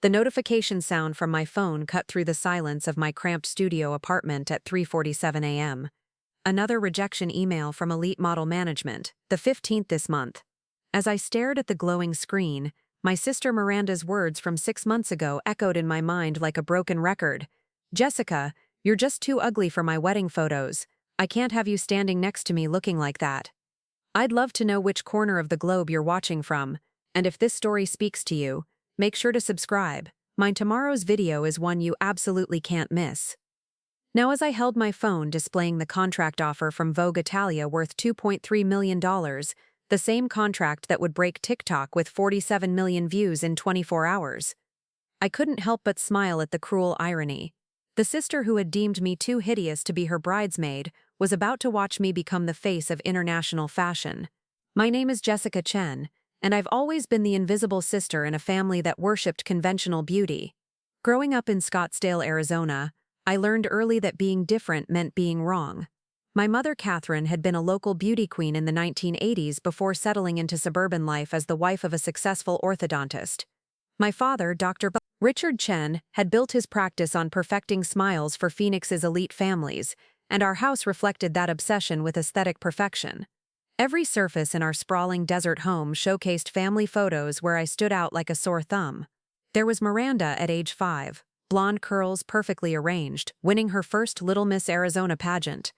The notification sound from my phone cut through the silence of my cramped studio apartment at 3:47 a.m. Another rejection email from Elite Model Management, the 15th this month. As I stared at the glowing screen, my sister Miranda's words from 6 months ago echoed in my mind like a broken record. "Jessica, you're just too ugly for my wedding photos. I can't have you standing next to me looking like that." I'd love to know which corner of the globe you're watching from, and if this story speaks to you, make sure to subscribe. Tomorrow's video is one you absolutely can't miss. Now, as I held my phone displaying the contract offer from Vogue Italia worth $2.3 million, the same contract that would break TikTok with 47 million views in 24 hours, I couldn't help but smile at the cruel irony. The sister who had deemed me too hideous to be her bridesmaid was about to watch me become the face of international fashion. My name is Jessica Chen, and I've always been the invisible sister in a family that worshipped conventional beauty. Growing up in Scottsdale, Arizona, I learned early that being different meant being wrong. My mother, Catherine, had been a local beauty queen in the 1980s before settling into suburban life as the wife of a successful orthodontist. My father, Dr. Richard Chen, had built his practice on perfecting smiles for Phoenix's elite families, and our house reflected that obsession with aesthetic perfection. Every surface in our sprawling desert home showcased family photos where I stood out like a sore thumb. There was Miranda at age 5, blonde curls perfectly arranged, winning her first Little Miss Arizona pageant.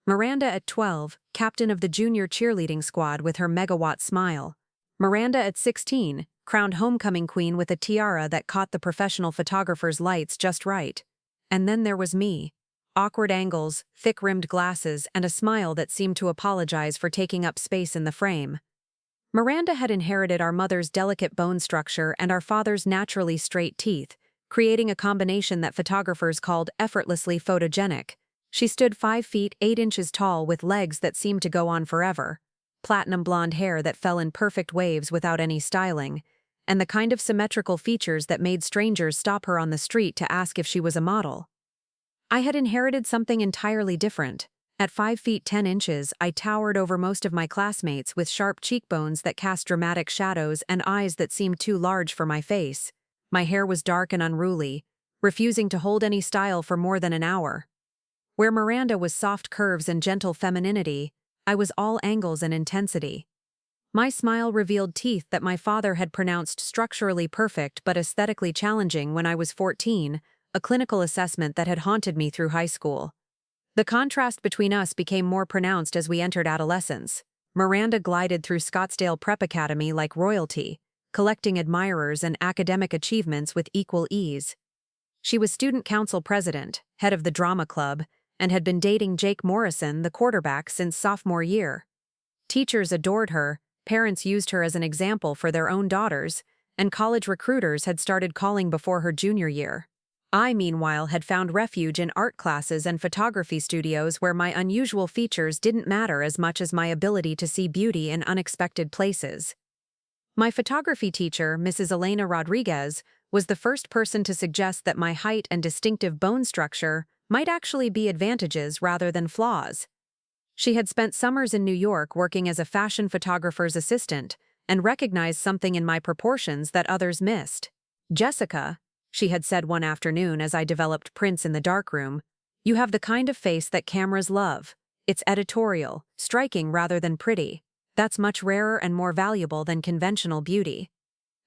Miranda at 12, captain of the junior cheerleading squad with her megawatt smile. Miranda at 16, crowned homecoming queen with a tiara that caught the professional photographer's lights just right. And then there was me. Awkward angles, thick-rimmed glasses, and a smile that seemed to apologize for taking up space in the frame. Miranda had inherited our mother's delicate bone structure and our father's naturally straight teeth, creating a combination that photographers called effortlessly photogenic. She stood 5 feet 8 inches tall with legs that seemed to go on forever, platinum blonde hair that fell in perfect waves without any styling, and the kind of symmetrical features that made strangers stop her on the street to ask if she was a model. I had inherited something entirely different. At 5 feet 10 inches, I towered over most of my classmates with sharp cheekbones that cast dramatic shadows and eyes that seemed too large for my face. My hair was dark and unruly, refusing to hold any style for more than an hour. Where Miranda was soft curves and gentle femininity, I was all angles and intensity. My smile revealed teeth that my father had pronounced structurally perfect but aesthetically challenging when I was 14, a clinical assessment that had haunted me through high school. The contrast between us became more pronounced as we entered adolescence. Miranda glided through Scottsdale Prep Academy like royalty, collecting admirers and academic achievements with equal ease. She was student council president, head of the drama club, and had been dating Jake Morrison, the quarterback, since sophomore year. Teachers adored her, parents used her as an example for their own daughters, and college recruiters had started calling before her junior year. I, meanwhile, had found refuge in art classes and photography studios where my unusual features didn't matter as much as my ability to see beauty in unexpected places. My photography teacher, Mrs. Elena Rodriguez, was the first person to suggest that my height and distinctive bone structure might actually be advantages rather than flaws. She had spent summers in New York working as a fashion photographer's assistant and recognized something in my proportions that others missed. "Jessica," she had said one afternoon as I developed prints in the darkroom, "you have the kind of face that cameras love. It's editorial, striking rather than pretty. That's much rarer and more valuable than conventional beauty."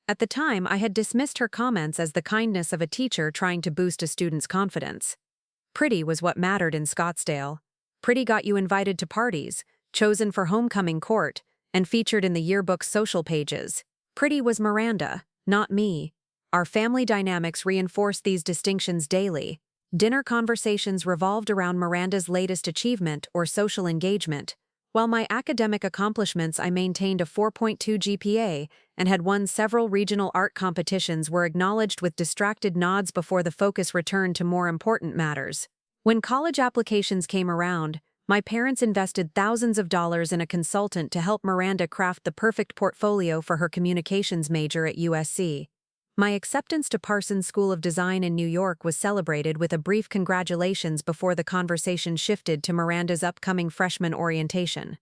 At the time, I had dismissed her comments as the kindness of a teacher trying to boost a student's confidence. Pretty was what mattered in Scottsdale. Pretty got you invited to parties, chosen for homecoming court, and featured in the yearbook's social pages. Pretty was Miranda, not me. Our family dynamics reinforced these distinctions daily. Dinner conversations revolved around Miranda's latest achievement or social engagement. While my academic accomplishments, I maintained a 4.2 GPA and had won several regional art competitions, were acknowledged with distracted nods before the focus returned to more important matters. When college applications came around, my parents invested thousands of dollars in a consultant to help Miranda craft the perfect portfolio for her communications major at USC. My acceptance to Parsons School of Design in New York was celebrated with a brief congratulations before the conversation shifted to Miranda's upcoming freshman orientation.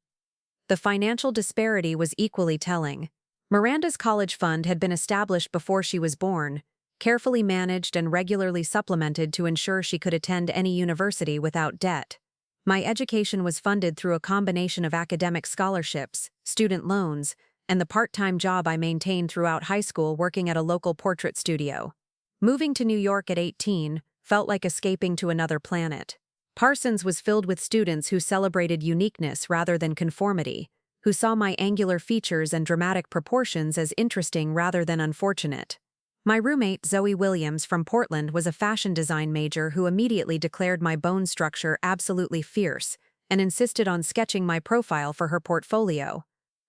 The financial disparity was equally telling. Miranda's college fund had been established before she was born, carefully managed and regularly supplemented to ensure she could attend any university without debt. My education was funded through a combination of academic scholarships, student loans, and the part-time job I maintained throughout high school working at a local portrait studio. Moving to New York at 18 felt like escaping to another planet. Parsons was filled with students who celebrated uniqueness rather than conformity, who saw my angular features and dramatic proportions as interesting rather than unfortunate. My roommate, Zoe Williams from Portland, was a fashion design major who immediately declared my bone structure absolutely fierce and insisted on sketching my profile for her portfolio.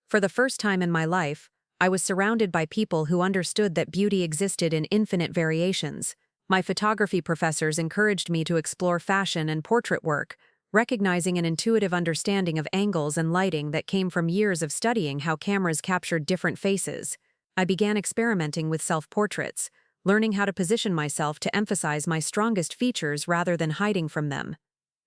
For the first time in my life, I was surrounded by people who understood that beauty existed in infinite variations. My photography professors encouraged me to explore fashion and portrait work, recognizing an intuitive understanding of angles and lighting that came from years of studying how cameras captured different faces. I began experimenting with self-portraits, learning how to position myself to emphasize my strongest features rather than hiding from them.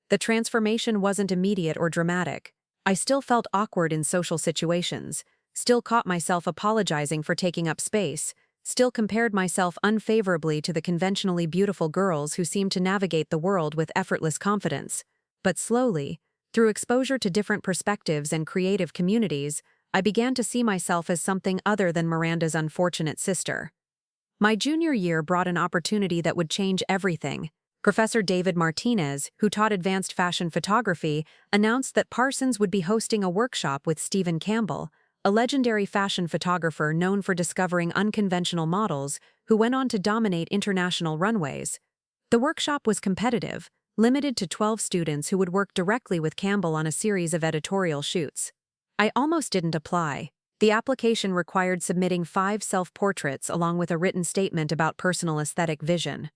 The transformation wasn't immediate or dramatic. I still felt awkward in social situations, still caught myself apologizing for taking up space, still compared myself unfavorably to the conventionally beautiful girls who seemed to navigate the world with effortless confidence. But slowly, through exposure to different perspectives and creative communities, I began to see myself as something other than Miranda's unfortunate sister. My junior year brought an opportunity that would change everything. Professor David Martinez, who taught advanced fashion photography, announced that Parsons would be hosting a workshop with Stephen Campbell, a legendary fashion photographer known for discovering unconventional models who went on to dominate international runways. The workshop was competitive, limited to 12 students who would work directly with Campbell on a series of editorial shoots. I almost didn't apply. The application required submitting 5 self-portraits along with a written statement about personal aesthetic vision.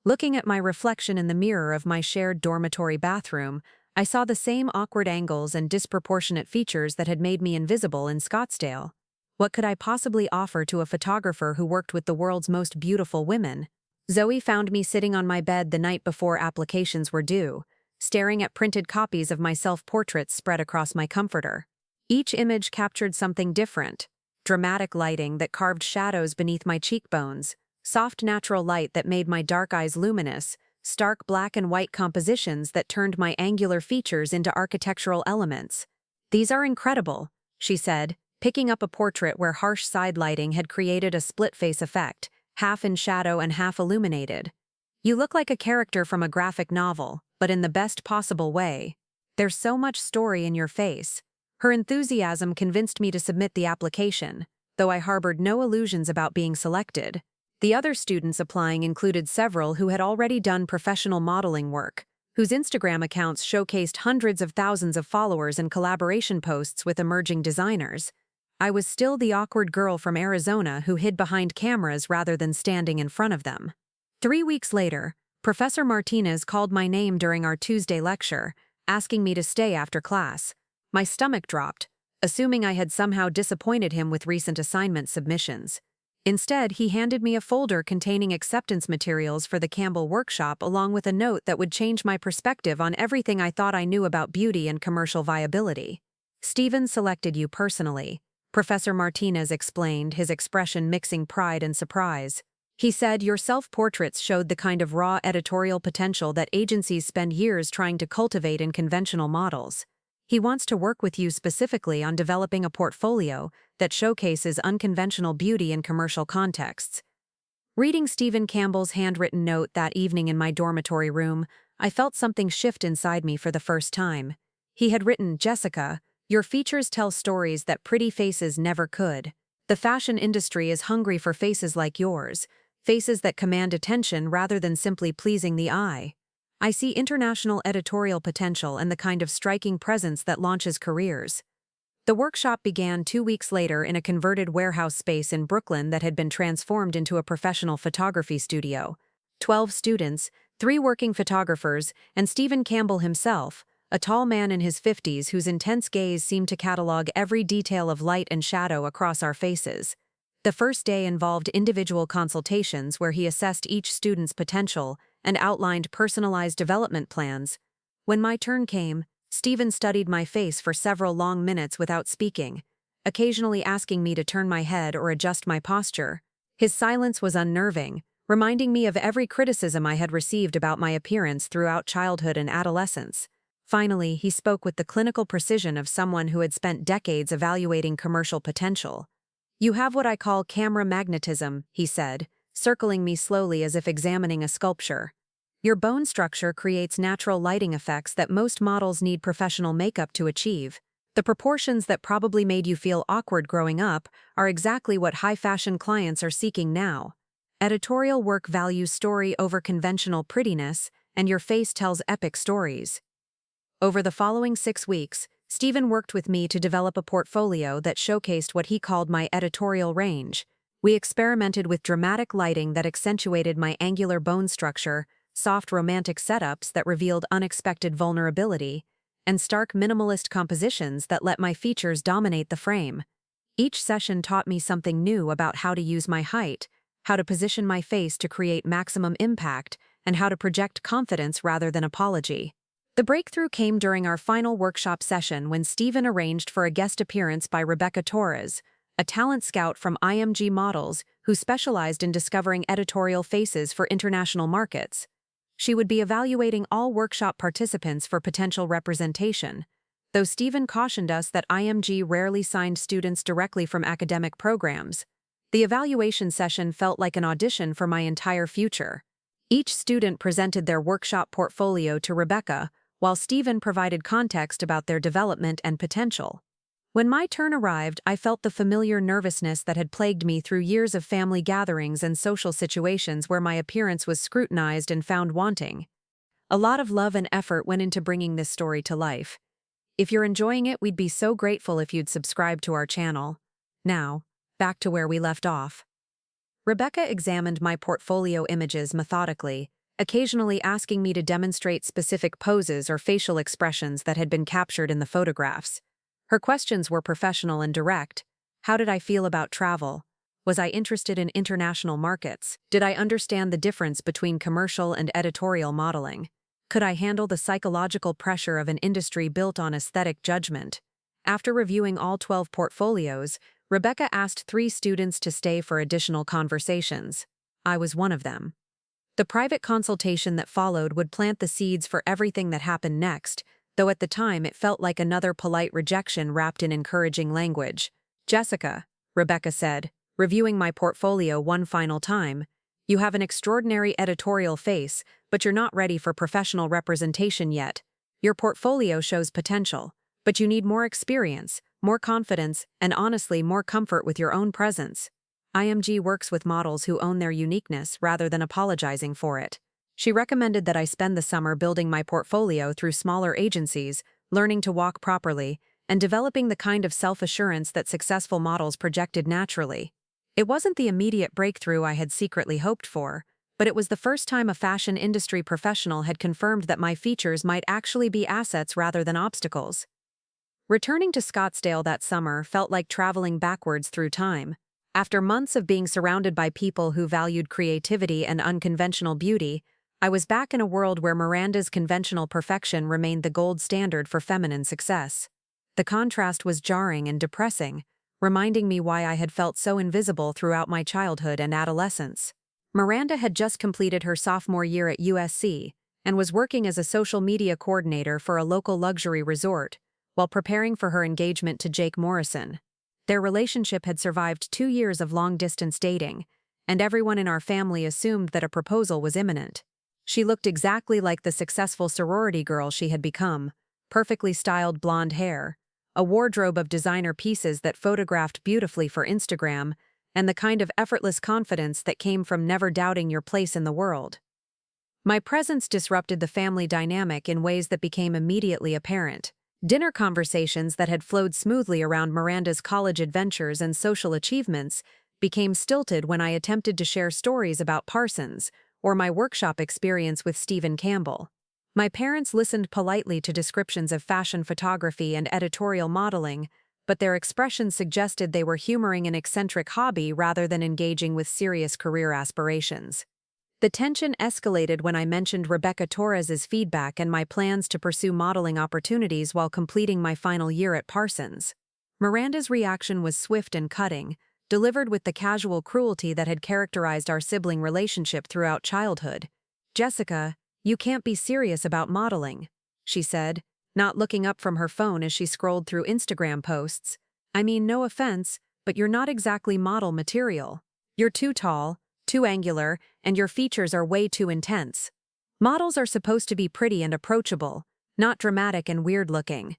Looking at my reflection in the mirror of my shared dormitory bathroom, I saw the same awkward angles and disproportionate features that had made me invisible in Scottsdale. What could I possibly offer to a photographer who worked with the world's most beautiful women? Zoe found me sitting on my bed the night before applications were due, staring at printed copies of my self-portraits spread across my comforter. Each image captured something different: dramatic lighting that carved shadows beneath my cheekbones, soft natural light that made my dark eyes luminous, stark black and white compositions that turned my angular features into architectural elements. "These are incredible," she said, picking up a portrait where harsh side lighting had created a split-face effect, half in shadow and half illuminated. "You look like a character from a graphic novel, but in the best possible way. There's so much story in your face." Her enthusiasm convinced me to submit the application, though I harbored no illusions about being selected. The other students applying included several who had already done professional modeling work, whose Instagram accounts showcased hundreds of thousands of followers and collaboration posts with emerging designers. I was still the awkward girl from Arizona who hid behind cameras rather than standing in front of them. 3 weeks later, Professor Martinez called my name during our Tuesday lecture, asking me to stay after class. My stomach dropped, assuming I had somehow disappointed him with recent assignment submissions. Instead, he handed me a folder containing acceptance materials for the Campbell workshop along with a note that would change my perspective on everything I thought I knew about beauty and commercial viability. "Stephen selected you personally," Professor Martinez explained, his expression mixing pride and surprise. He said, "Your self-portraits showed the kind of raw editorial potential that agencies spend years trying to cultivate in conventional models. He wants to work with you specifically on developing a portfolio that showcases unconventional beauty in commercial contexts." Reading Stephen Campbell's handwritten note that evening in my dormitory room, I felt something shift inside me for the first time. He had written, "Jessica, your features tell stories that pretty faces never could. The fashion industry is hungry for faces like yours, faces that command attention rather than simply pleasing the eye. I see international editorial potential and the kind of striking presence that launches careers." The workshop began 2 weeks later in a converted warehouse space in Brooklyn that had been transformed into a professional photography studio. 12 students, 3 working photographers, and Stephen Campbell himself, a tall man in his 50s whose intense gaze seemed to catalog every detail of light and shadow across our faces. The first day involved individual consultations where he assessed each student's potential and outlined personalized development plans. When my turn came, Stephen studied my face for several long minutes without speaking, occasionally asking me to turn my head or adjust my posture. His silence was unnerving, reminding me of every criticism I had received about my appearance throughout childhood and adolescence. Finally, he spoke with the clinical precision of someone who had spent decades evaluating commercial potential. "You have what I call camera magnetism," he said, circling me slowly as if examining a sculpture. "Your bone structure creates natural lighting effects that most models need professional makeup to achieve. The proportions that probably made you feel awkward growing up are exactly what high-fashion clients are seeking now. Editorial work values story over conventional prettiness, and your face tells epic stories." Over the following 6 weeks, Stephen worked with me to develop a portfolio that showcased what he called my editorial range. We experimented with dramatic lighting that accentuated my angular bone structure, soft romantic setups that revealed unexpected vulnerability, and stark minimalist compositions that let my features dominate the frame. Each session taught me something new about how to use my height, how to position my face to create maximum impact, and how to project confidence rather than apology. The breakthrough came during our final workshop session when Stephen arranged for a guest appearance by Rebecca Torres, a talent scout from IMG Models who specialized in discovering editorial faces for international markets. She would be evaluating all workshop participants for potential representation, though Stephen cautioned us that IMG rarely signed students directly from academic programs. The evaluation session felt like an audition for my entire future. Each student presented their workshop portfolio to Rebecca, while Stephen provided context about their development and potential. When my turn arrived, I felt the familiar nervousness that had plagued me through years of family gatherings and social situations where my appearance was scrutinized and found wanting. A lot of love and effort went into bringing this story to life. If you're enjoying it, we'd be so grateful if you'd subscribe to our channel. Now, back to where we left off. Rebecca examined my portfolio images methodically, occasionally asking me to demonstrate specific poses or facial expressions that had been captured in the photographs. Her questions were professional and direct. How did I feel about travel? Was I interested in international markets? Did I understand the difference between commercial and editorial modeling? Could I handle the psychological pressure of an industry built on aesthetic judgment? After reviewing all 12 portfolios, Rebecca asked 3 students to stay for additional conversations. I was one of them. The private consultation that followed would plant the seeds for everything that happened next, though at the time it felt like another polite rejection wrapped in encouraging language. "Jessica," Rebecca said, reviewing my portfolio one final time, "you have an extraordinary editorial face, but you're not ready for professional representation yet. Your portfolio shows potential, but you need more experience, more confidence, and honestly more comfort with your own presence." IMG works with models who own their uniqueness rather than apologizing for it. She recommended that I spend the summer building my portfolio through smaller agencies, learning to walk properly, and developing the kind of self-assurance that successful models projected naturally. It wasn't the immediate breakthrough I had secretly hoped for, but it was the first time a fashion industry professional had confirmed that my features might actually be assets rather than obstacles. Returning to Scottsdale that summer felt like traveling backwards through time. After months of being surrounded by people who valued creativity and unconventional beauty, I was back in a world where Miranda's conventional perfection remained the gold standard for feminine success. The contrast was jarring and depressing, reminding me why I had felt so invisible throughout my childhood and adolescence. Miranda had just completed her sophomore year at USC and was working as a social media coordinator for a local luxury resort, while preparing for her engagement to Jake Morrison. Their relationship had survived 2 years of long-distance dating, and everyone in our family assumed that a proposal was imminent. She looked exactly like the successful sorority girl she had become, perfectly styled blonde hair, a wardrobe of designer pieces that photographed beautifully for Instagram, and the kind of effortless confidence that came from never doubting your place in the world. My presence disrupted the family dynamic in ways that became immediately apparent. Dinner conversations that had flowed smoothly around Miranda's college adventures and social achievements became stilted when I attempted to share stories about Parsons or my workshop experience with Stephen Campbell. My parents listened politely to descriptions of fashion photography and editorial modeling, but their expressions suggested they were humoring an eccentric hobby rather than engaging with serious career aspirations. The tension escalated when I mentioned Rebecca Torres's feedback and my plans to pursue modeling opportunities while completing my final year at Parsons. Miranda's reaction was swift and cutting, delivered with the casual cruelty that had characterized our sibling relationship throughout childhood. "Jessica, you can't be serious about modeling," she said, not looking up from her phone as she scrolled through Instagram posts. "I mean, no offense, but you're not exactly model material. You're too tall, too angular, and your features are way too intense. Models are supposed to be pretty and approachable, not dramatic and weird-looking."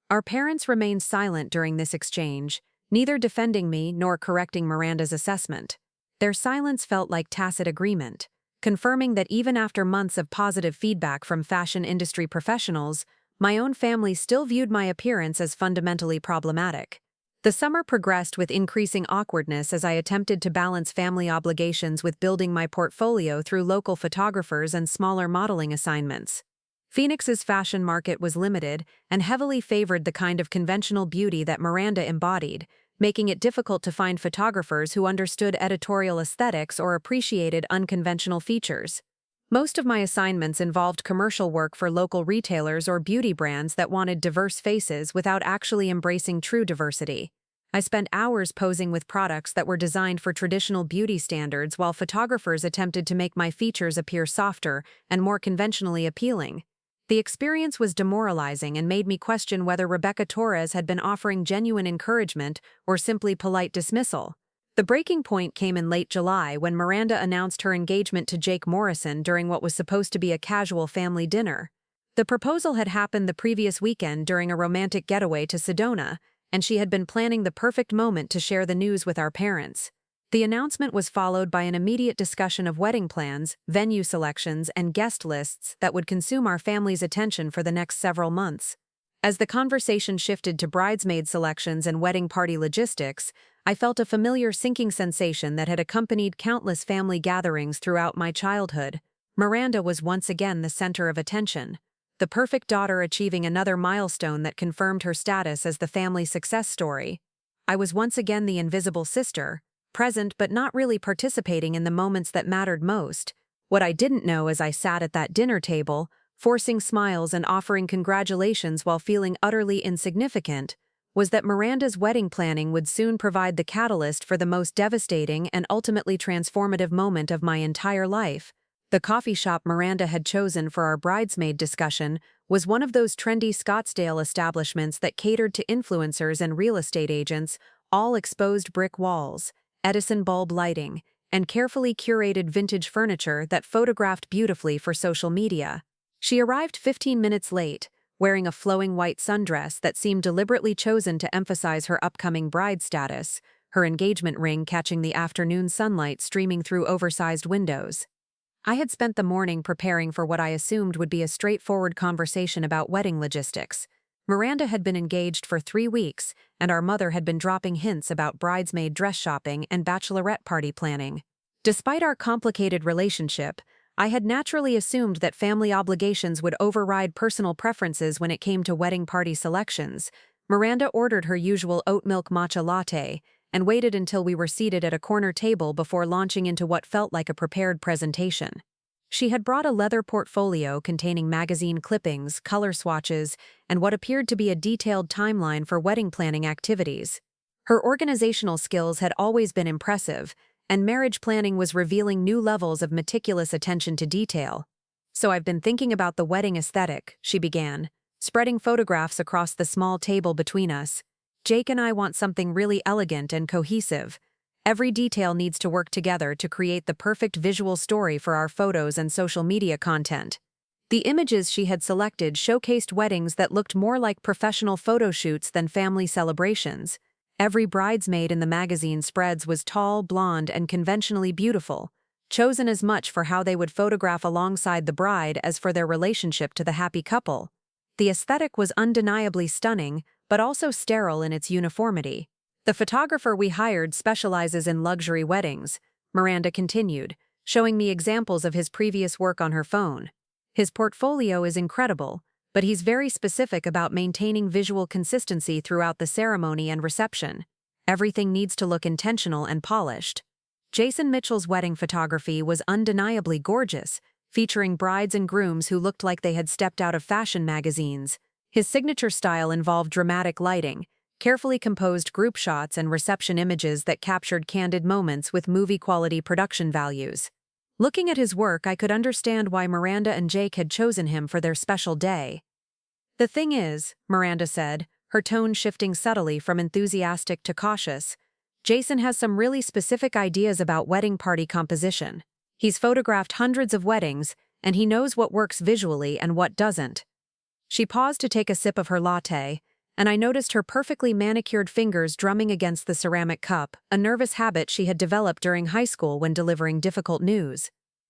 Our parents remained silent during this exchange, neither defending me nor correcting Miranda's assessment. Their silence felt like tacit agreement, confirming that even after months of positive feedback from fashion industry professionals, my own family still viewed my appearance as fundamentally problematic. The summer progressed with increasing awkwardness as I attempted to balance family obligations with building my portfolio through local photographers and smaller modeling assignments. Phoenix's fashion market was limited and heavily favored the kind of conventional beauty that Miranda embodied, making it difficult to find photographers who understood editorial aesthetics or appreciated unconventional features. Most of my assignments involved commercial work for local retailers or beauty brands that wanted diverse faces without actually embracing true diversity. I spent hours posing with products that were designed for traditional beauty standards while photographers attempted to make my features appear softer and more conventionally appealing. The experience was demoralizing and made me question whether Rebecca Torres had been offering genuine encouragement or simply polite dismissal. The breaking point came in late July when Miranda announced her engagement to Jake Morrison during what was supposed to be a casual family dinner. The proposal had happened the previous weekend during a romantic getaway to Sedona, and she had been planning the perfect moment to share the news with our parents. The announcement was followed by an immediate discussion of wedding plans, venue selections, and guest lists that would consume our family's attention for the next several months. As the conversation shifted to bridesmaid selections and wedding party logistics, I felt a familiar sinking sensation that had accompanied countless family gatherings throughout my childhood. Miranda was once again the center of attention, the perfect daughter achieving another milestone that confirmed her status as the family success story. I was once again the invisible sister, present but not really participating in the moments that mattered most. What I didn't know as I sat at that dinner table, forcing smiles and offering congratulations while feeling utterly insignificant, was that Miranda's wedding planning would soon provide the catalyst for the most devastating and ultimately transformative moment of my entire life. The coffee shop Miranda had chosen for our bridesmaid discussion was one of those trendy Scottsdale establishments that catered to influencers and real estate agents, all exposed brick walls, Edison bulb lighting, and carefully curated vintage furniture that photographed beautifully for social media. She arrived 15 minutes late, wearing a flowing white sundress that seemed deliberately chosen to emphasize her upcoming bride status, her engagement ring catching the afternoon sunlight streaming through oversized windows. I had spent the morning preparing for what I assumed would be a straightforward conversation about wedding logistics. Miranda had been engaged for 3 weeks, and our mother had been dropping hints about bridesmaid dress shopping and bachelorette party planning. Despite our complicated relationship, I had naturally assumed that family obligations would override personal preferences when it came to wedding party selections. Miranda ordered her usual oat milk matcha latte and waited until we were seated at a corner table before launching into what felt like a prepared presentation. She had brought a leather portfolio containing magazine clippings, color swatches, and what appeared to be a detailed timeline for wedding planning activities. Her organizational skills had always been impressive, and marriage planning was revealing new levels of meticulous attention to detail. "So I've been thinking about the wedding aesthetic," she began, spreading photographs across the small table between us. "Jake and I want something really elegant and cohesive. Every detail needs to work together to create the perfect visual story for our photos and social media content." The images she had selected showcased weddings that looked more like professional photo shoots than family celebrations. Every bridesmaid in the magazine spreads was tall, blonde, and conventionally beautiful, chosen as much for how they would photograph alongside the bride as for their relationship to the happy couple. The aesthetic was undeniably stunning, but also sterile in its uniformity. "The photographer we hired specializes in luxury weddings," Miranda continued, showing me examples of his previous work on her phone. "His portfolio is incredible, but he's very specific about maintaining visual consistency throughout the ceremony and reception. Everything needs to look intentional and polished." Jason Mitchell's wedding photography was undeniably gorgeous, featuring brides and grooms who looked like they had stepped out of fashion magazines. His signature style involved dramatic lighting, carefully composed group shots and reception images that captured candid moments with movie-quality production values. Looking at his work, I could understand why Miranda and Jake had chosen him for their special day. "The thing is," Miranda said, her tone shifting subtly from enthusiastic to cautious, "Jason has some really specific ideas about wedding party composition. He's photographed hundreds of weddings, and he knows what works visually and what doesn't." She paused to take a sip of her latte, and I noticed her perfectly manicured fingers drumming against the ceramic cup, a nervous habit she had developed during high school when delivering difficult news.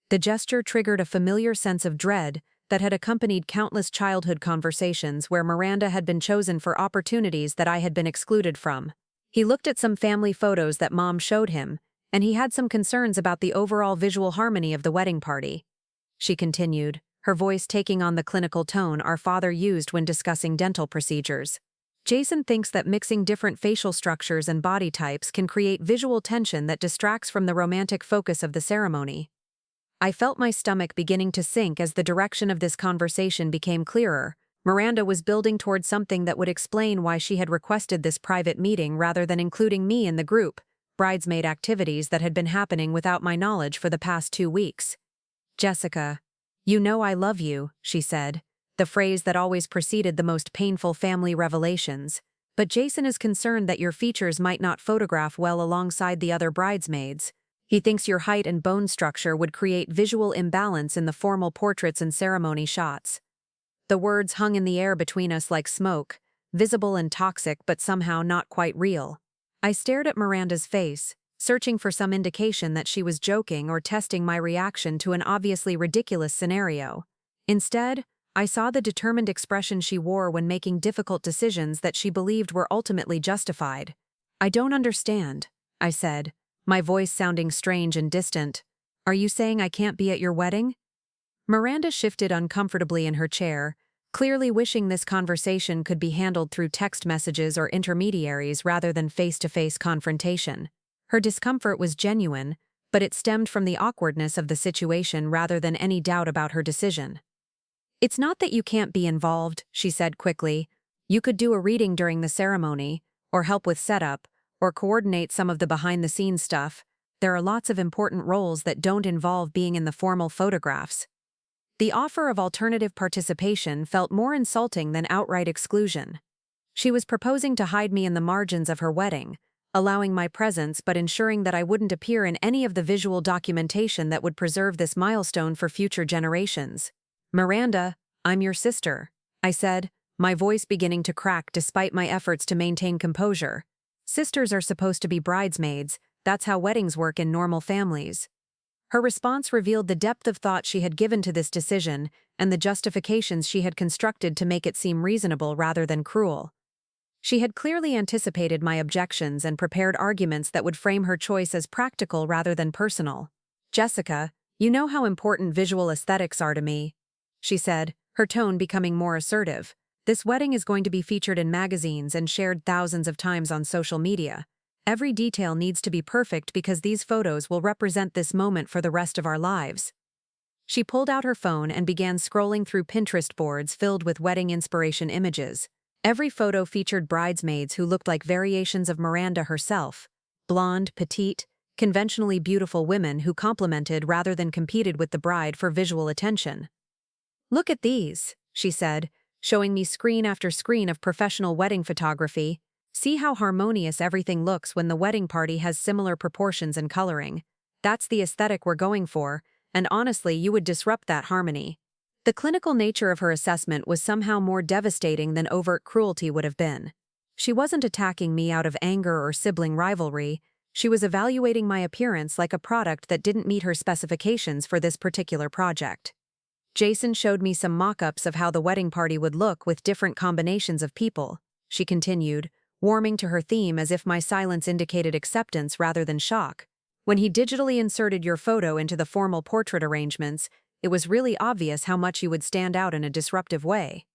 The gesture triggered a familiar sense of dread that had accompanied countless childhood conversations where Miranda had been chosen for opportunities that I had been excluded from. He looked at some family photos that Mom showed him, and he had some concerns about the overall visual harmony of the wedding party. She continued, her voice taking on the clinical tone our father used when discussing dental procedures. "Jason thinks that mixing different facial structures and body types can create visual tension that distracts from the romantic focus of the ceremony." I felt my stomach beginning to sink as the direction of this conversation became clearer. Miranda was building toward something that would explain why she had requested this private meeting rather than including me in the group, bridesmaid activities that had been happening without my knowledge for the past 2 weeks. "Jessica, you know I love you," she said, the phrase that always preceded the most painful family revelations. "But Jason is concerned that your features might not photograph well alongside the other bridesmaids. He thinks your height and bone structure would create visual imbalance in the formal portraits and ceremony shots." The words hung in the air between us like smoke, visible and toxic but somehow not quite real. I stared at Miranda's face, searching for some indication that she was joking or testing my reaction to an obviously ridiculous scenario. Instead, I saw the determined expression she wore when making difficult decisions that she believed were ultimately justified. "I don't understand," I said, my voice sounding strange and distant. "Are you saying I can't be at your wedding?" Miranda shifted uncomfortably in her chair, clearly wishing this conversation could be handled through text messages or intermediaries rather than face-to-face confrontation. Her discomfort was genuine, but it stemmed from the awkwardness of the situation rather than any doubt about her decision. "It's not that you can't be involved," she said quickly. "You could do a reading during the ceremony, or help with setup, or coordinate some of the behind-the-scenes stuff. There are lots of important roles that don't involve being in the formal photographs." The offer of alternative participation felt more insulting than outright exclusion. She was proposing to hide me in the margins of her wedding, allowing my presence but ensuring that I wouldn't appear in any of the visual documentation that would preserve this milestone for future generations. "Miranda, I'm your sister," I said, my voice beginning to crack despite my efforts to maintain composure. "Sisters are supposed to be bridesmaids, that's how weddings work in normal families." Her response revealed the depth of thought she had given to this decision and the justifications she had constructed to make it seem reasonable rather than cruel. She had clearly anticipated my objections and prepared arguments that would frame her choice as practical rather than personal. "Jessica, you know how important visual aesthetics are to me," she said, her tone becoming more assertive. "This wedding is going to be featured in magazines and shared thousands of times on social media. Every detail needs to be perfect because these photos will represent this moment for the rest of our lives." She pulled out her phone and began scrolling through Pinterest boards filled with wedding inspiration images. Every photo featured bridesmaids who looked like variations of Miranda herself, blonde, petite, conventionally beautiful women who complemented rather than competed with the bride for visual attention. "Look at these," she said, showing me screen after screen of professional wedding photography. "See how harmonious everything looks when the wedding party has similar proportions and coloring. That's the aesthetic we're going for, and honestly, you would disrupt that harmony." The clinical nature of her assessment was somehow more devastating than overt cruelty would have been. She wasn't attacking me out of anger or sibling rivalry, she was evaluating my appearance like a product that didn't meet her specifications for this particular project. "Jason showed me some mock-ups of how the wedding party would look with different combinations of people," she continued, warming to her theme as if my silence indicated acceptance rather than shock. "When he digitally inserted your photo into the formal portrait arrangements, it was really obvious how much you would stand out in a disruptive way."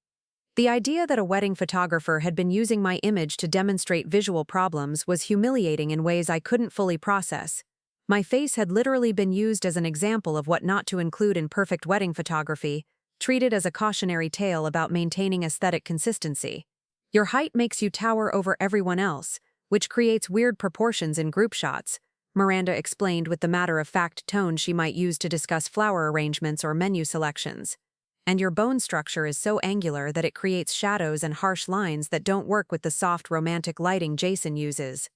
The idea that a wedding photographer had been using my image to demonstrate visual problems was humiliating in ways I couldn't fully process. My face had literally been used as an example of what not to include in perfect wedding photography, treated as a cautionary tale about maintaining aesthetic consistency. Your height makes you tower over everyone else, which creates weird proportions in group shots, Miranda explained with the matter-of-fact tone she might use to discuss flower arrangements or menu selections. And your bone structure is so angular that it creates shadows and harsh lines that don't work with the soft romantic lighting Jason uses.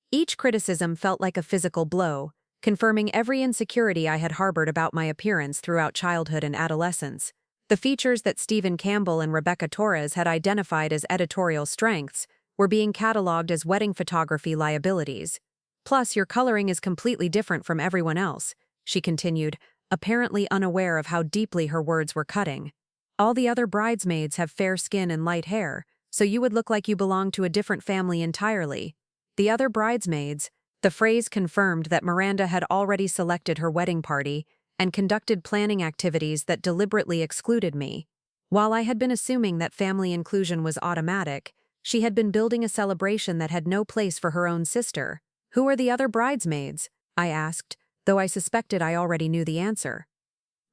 Each criticism felt like a physical blow, confirming every insecurity I had harbored about my appearance throughout childhood and adolescence. The features that Stephen Campbell and Rebecca Torres had identified as editorial strengths were being cataloged as wedding photography liabilities. Plus, your coloring is completely different from everyone else, she continued, apparently unaware of how deeply her words were cutting. All the other bridesmaids have fair skin and light hair, so you would look like you belong to a different family entirely. The other bridesmaids, the phrase confirmed that Miranda had already selected her wedding party and conducted planning activities that deliberately excluded me. While I had been assuming that family inclusion was automatic, she had been building a celebration that had no place for her own sister. Who are the other bridesmaids? I asked, though I suspected I already knew the answer.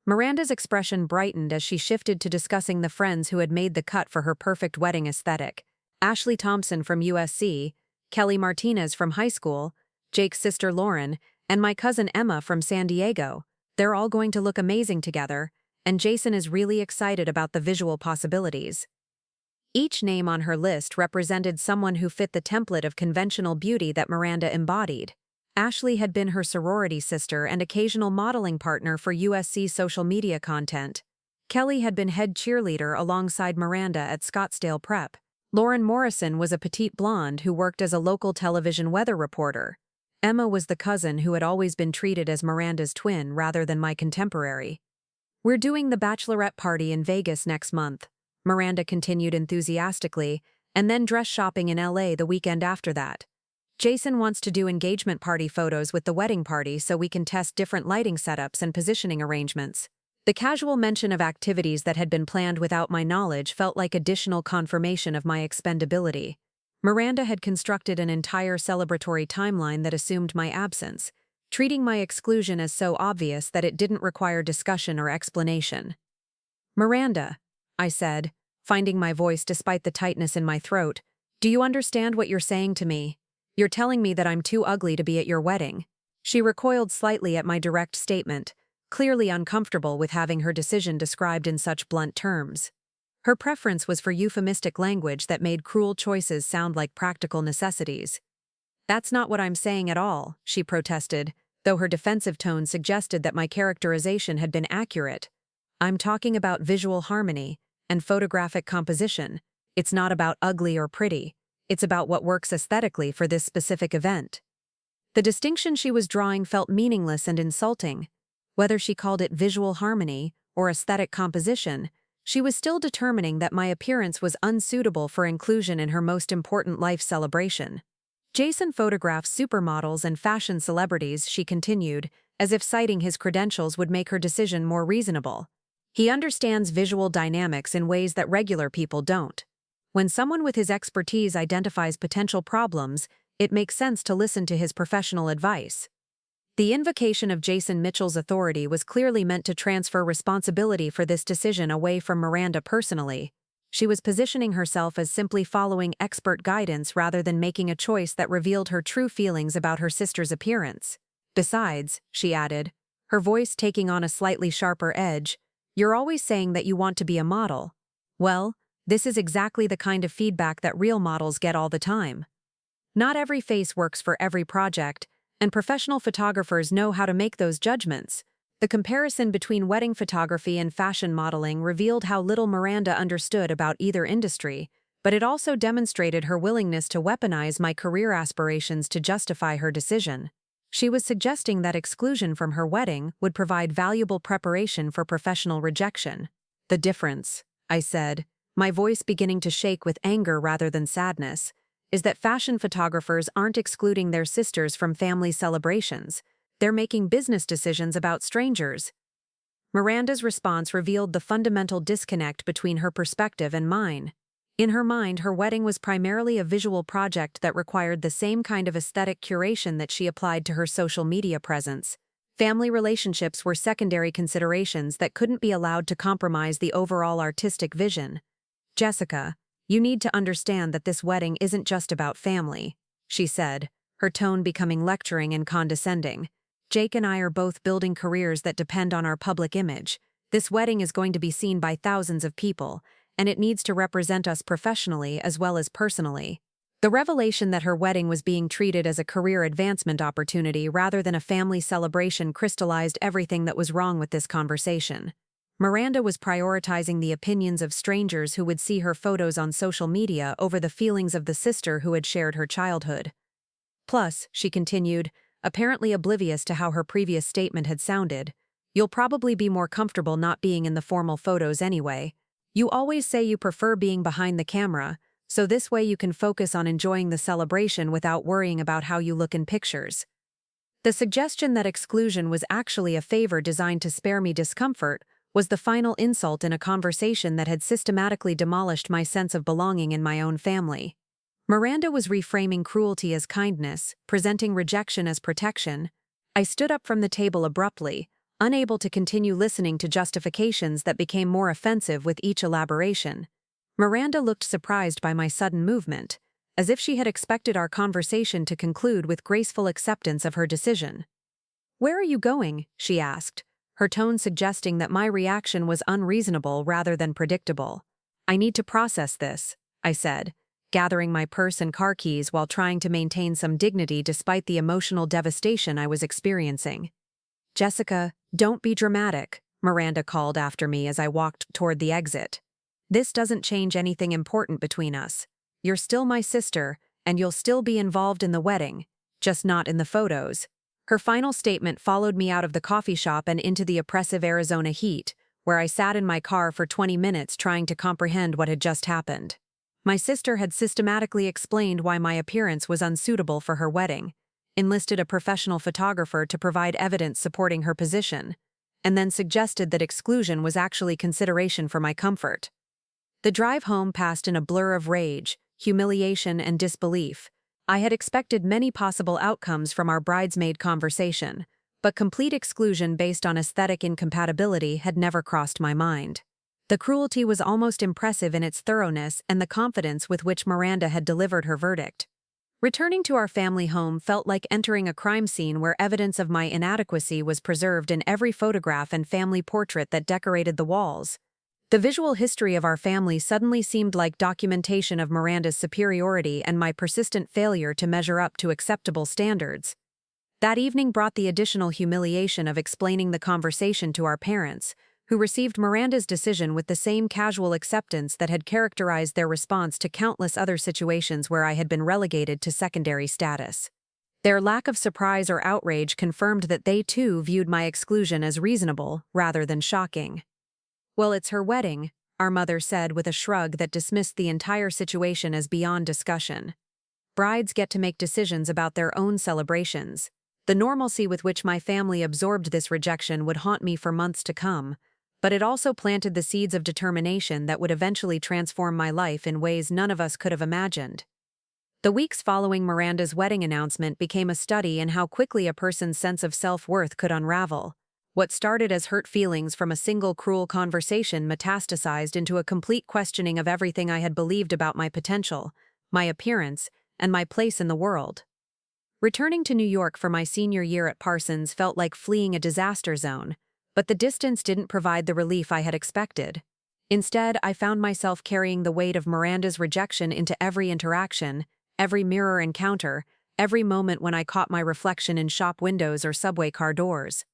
Miranda's expression brightened as she shifted to discussing the friends who had made the cut for her perfect wedding aesthetic. Ashley Thompson from USC, Kelly Martinez from high school, Jake's sister Lauren, and my cousin Emma from San Diego. They're all going to look amazing together, and Jason is really excited about the visual possibilities. Each name on her list represented someone who fit the template of conventional beauty that Miranda embodied. Ashley had been her sorority sister and occasional modeling partner for USC social media content. Kelly had been head cheerleader alongside Miranda at Scottsdale Prep. Lauren Morrison was a petite blonde who worked as a local television weather reporter. Emma was the cousin who had always been treated as Miranda's twin rather than my contemporary. We're doing the bachelorette party in Vegas next month, Miranda continued enthusiastically, and then dress shopping in LA the weekend after that. Jason wants to do engagement party photos with the wedding party so we can test different lighting setups and positioning arrangements. The casual mention of activities that had been planned without my knowledge felt like additional confirmation of my expendability. Miranda had constructed an entire celebratory timeline that assumed my absence, treating my exclusion as so obvious that it didn't require discussion or explanation. Miranda, I said, finding my voice despite the tightness in my throat, do you understand what you're saying to me? You're telling me that I'm too ugly to be at your wedding. She recoiled slightly at my direct statement, clearly uncomfortable with having her decision described in such blunt terms. Her preference was for euphemistic language that made cruel choices sound like practical necessities. That's not what I'm saying at all, she protested, though her defensive tone suggested that my characterization had been accurate. I'm talking about visual harmony and photographic composition. It's not about ugly or pretty. It's about what works aesthetically for this specific event. The distinction she was drawing felt meaningless and insulting. Whether she called it visual harmony or aesthetic composition, she was still determining that my appearance was unsuitable for inclusion in her most important life celebration. Jason photographs supermodels and fashion celebrities, she continued, as if citing his credentials would make her decision more reasonable. He understands visual dynamics in ways that regular people don't. When someone with his expertise identifies potential problems, it makes sense to listen to his professional advice. The invocation of Jason Mitchell's authority was clearly meant to transfer responsibility for this decision away from Miranda personally. She was positioning herself as simply following expert guidance rather than making a choice that revealed her true feelings about her sister's appearance. Besides, she added, her voice taking on a slightly sharper edge, you're always saying that you want to be a model. Well, this is exactly the kind of feedback that real models get all the time. Not every face works for every project, and professional photographers know how to make those judgments. The comparison between wedding photography and fashion modeling revealed how little Miranda understood about either industry, but it also demonstrated her willingness to weaponize my career aspirations to justify her decision. She was suggesting that exclusion from her wedding would provide valuable preparation for professional rejection. The difference, I said, my voice beginning to shake with anger rather than sadness, is that fashion photographers aren't excluding their sisters from family celebrations. They're making business decisions about strangers. Miranda's response revealed the fundamental disconnect between her perspective and mine. In her mind, her wedding was primarily a visual project that required the same kind of aesthetic curation that she applied to her social media presence. Family relationships were secondary considerations that couldn't be allowed to compromise the overall artistic vision. Jessica, "You need to understand that this wedding isn't just about family," she said, her tone becoming lecturing and condescending. "Jake and I are both building careers that depend on our public image. This wedding is going to be seen by thousands of people, and it needs to represent us professionally as well as personally." The revelation that her wedding was being treated as a career advancement opportunity rather than a family celebration crystallized everything that was wrong with this conversation. Miranda was prioritizing the opinions of strangers who would see her photos on social media over the feelings of the sister who had shared her childhood. "Plus," she continued, apparently oblivious to how her previous statement had sounded, "you'll probably be more comfortable not being in the formal photos anyway. You always say you prefer being behind the camera, so this way you can focus on enjoying the celebration without worrying about how you look in pictures." The suggestion that exclusion was actually a favor designed to spare me discomfort was the final insult in a conversation that had systematically demolished my sense of belonging in my own family. Miranda was reframing cruelty as kindness, presenting rejection as protection. I stood up from the table abruptly, unable to continue listening to justifications that became more offensive with each elaboration. Miranda looked surprised by my sudden movement, as if she had expected our conversation to conclude with graceful acceptance of her decision. "Where are you going?" she asked, her tone suggesting that my reaction was unreasonable rather than predictable. "I need to process this," I said, gathering my purse and car keys while trying to maintain some dignity despite the emotional devastation I was experiencing. "Jessica, don't be dramatic," Miranda called after me as I walked toward the exit. "This doesn't change anything important between us. You're still my sister, and you'll still be involved in the wedding, just not in the photos." Her final statement followed me out of the coffee shop and into the oppressive Arizona heat, where I sat in my car for 20 minutes trying to comprehend what had just happened. My sister had systematically explained why my appearance was unsuitable for her wedding, enlisted a professional photographer to provide evidence supporting her position, and then suggested that exclusion was actually consideration for my comfort. The drive home passed in a blur of rage, humiliation, and disbelief. I had expected many possible outcomes from our bridesmaid conversation, but complete exclusion based on aesthetic incompatibility had never crossed my mind. The cruelty was almost impressive in its thoroughness and the confidence with which Miranda had delivered her verdict. Returning to our family home felt like entering a crime scene where evidence of my inadequacy was preserved in every photograph and family portrait that decorated the walls. The visual history of our family suddenly seemed like documentation of Miranda's superiority and my persistent failure to measure up to acceptable standards. That evening brought the additional humiliation of explaining the conversation to our parents, who received Miranda's decision with the same casual acceptance that had characterized their response to countless other situations where I had been relegated to secondary status. Their lack of surprise or outrage confirmed that they too viewed my exclusion as reasonable rather than shocking. "Well, it's her wedding," our mother said with a shrug that dismissed the entire situation as beyond discussion. "Brides get to make decisions about their own celebrations." The normalcy with which my family absorbed this rejection would haunt me for months to come, but it also planted the seeds of determination that would eventually transform my life in ways none of us could have imagined. The weeks following Miranda's wedding announcement became a study in how quickly a person's sense of self-worth could unravel. What started as hurt feelings from a single cruel conversation metastasized into a complete questioning of everything I had believed about my potential, my appearance, and my place in the world. Returning to New York for my senior year at Parsons felt like fleeing a disaster zone, but the distance didn't provide the relief I had expected. Instead, I found myself carrying the weight of Miranda's rejection into every interaction, every mirror encounter, every moment when I caught my reflection in shop windows or subway car doors.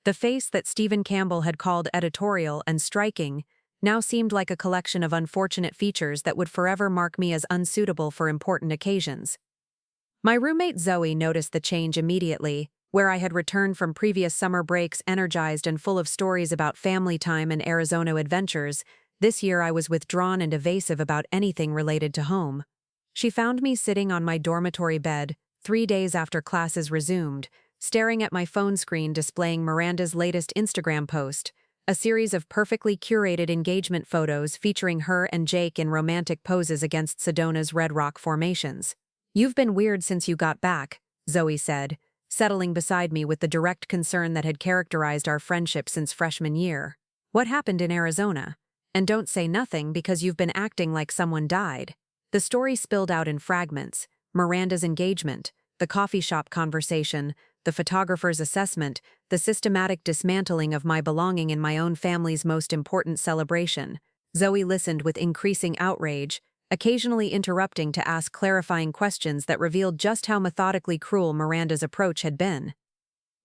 The face that Stephen Campbell had called editorial and striking now seemed like a collection of unfortunate features that would forever mark me as unsuitable for important occasions. My roommate Zoe noticed the change immediately, where I had returned from previous summer breaks energized and full of stories about family time and Arizona adventures. This year I was withdrawn and evasive about anything related to home. She found me sitting on my dormitory bed, 3 days after classes resumed, staring at my phone screen displaying Miranda's latest Instagram post, a series of perfectly curated engagement photos featuring her and Jake in romantic poses against Sedona's red rock formations. "You've been weird since you got back," Zoe said, settling beside me with the direct concern that had characterized our friendship since freshman year. "What happened in Arizona? And don't say nothing because you've been acting like someone died. The story spilled out in fragments: Miranda's engagement, the coffee shop conversation, the photographer's assessment, the systematic dismantling of my belonging in my own family's most important celebration. Zoe listened with increasing outrage, occasionally interrupting to ask clarifying questions that revealed just how methodically cruel Miranda's approach had been.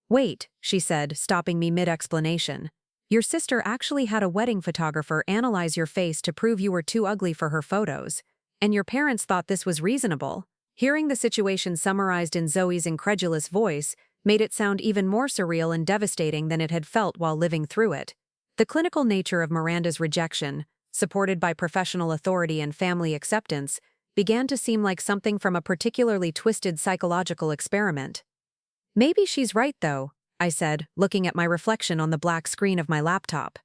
"Wait," she said, stopping me mid-explanation. "Your sister actually had a wedding photographer analyze your face to prove you were too ugly for her photos. And your parents thought this was reasonable." Hearing the situation summarized in Zoe's incredulous voice made it sound even more surreal and devastating than it had felt while living through it. The clinical nature of Miranda's rejection, supported by professional authority and family acceptance, began to seem like something from a particularly twisted psychological experiment. "Maybe she's right, though," I said, looking at my reflection on the black screen of my laptop.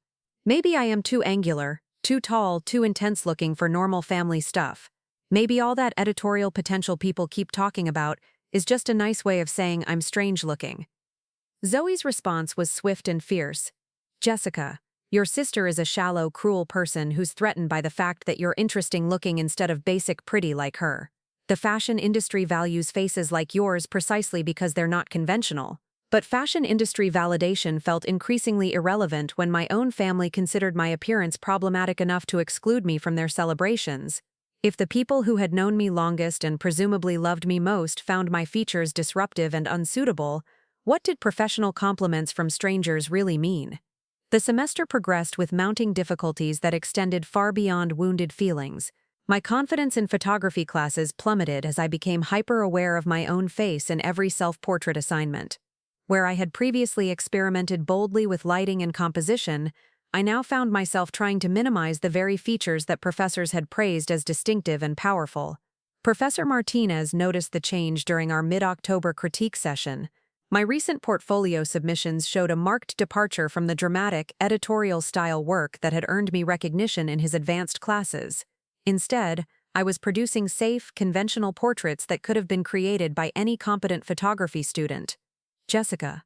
"Maybe I am too angular, too tall, too intense-looking for normal family stuff. Maybe all that editorial potential people keep talking about is just a nice way of saying I'm strange-looking." Zoe's response was swift and fierce. "Jessica, your sister is a shallow, cruel person who's threatened by the fact that you're interesting-looking instead of basic pretty like her. The fashion industry values faces like yours precisely because they're not conventional. But fashion industry validation felt increasingly irrelevant when my own family considered my appearance problematic enough to exclude me from their celebrations. If the people who had known me longest and presumably loved me most found my features disruptive and unsuitable, what did professional compliments from strangers really mean? The semester progressed with mounting difficulties that extended far beyond wounded feelings. My confidence in photography classes plummeted as I became hyper-aware of my own face in every self-portrait assignment. Where I had previously experimented boldly with lighting and composition, I now found myself trying to minimize the very features that professors had praised as distinctive and powerful. Professor Martinez noticed the change during our mid-October critique session. My recent portfolio submissions showed a marked departure from the dramatic, editorial-style work that had earned me recognition in his advanced classes. Instead, I was producing safe, conventional portraits that could have been created by any competent photography student. "Jessica,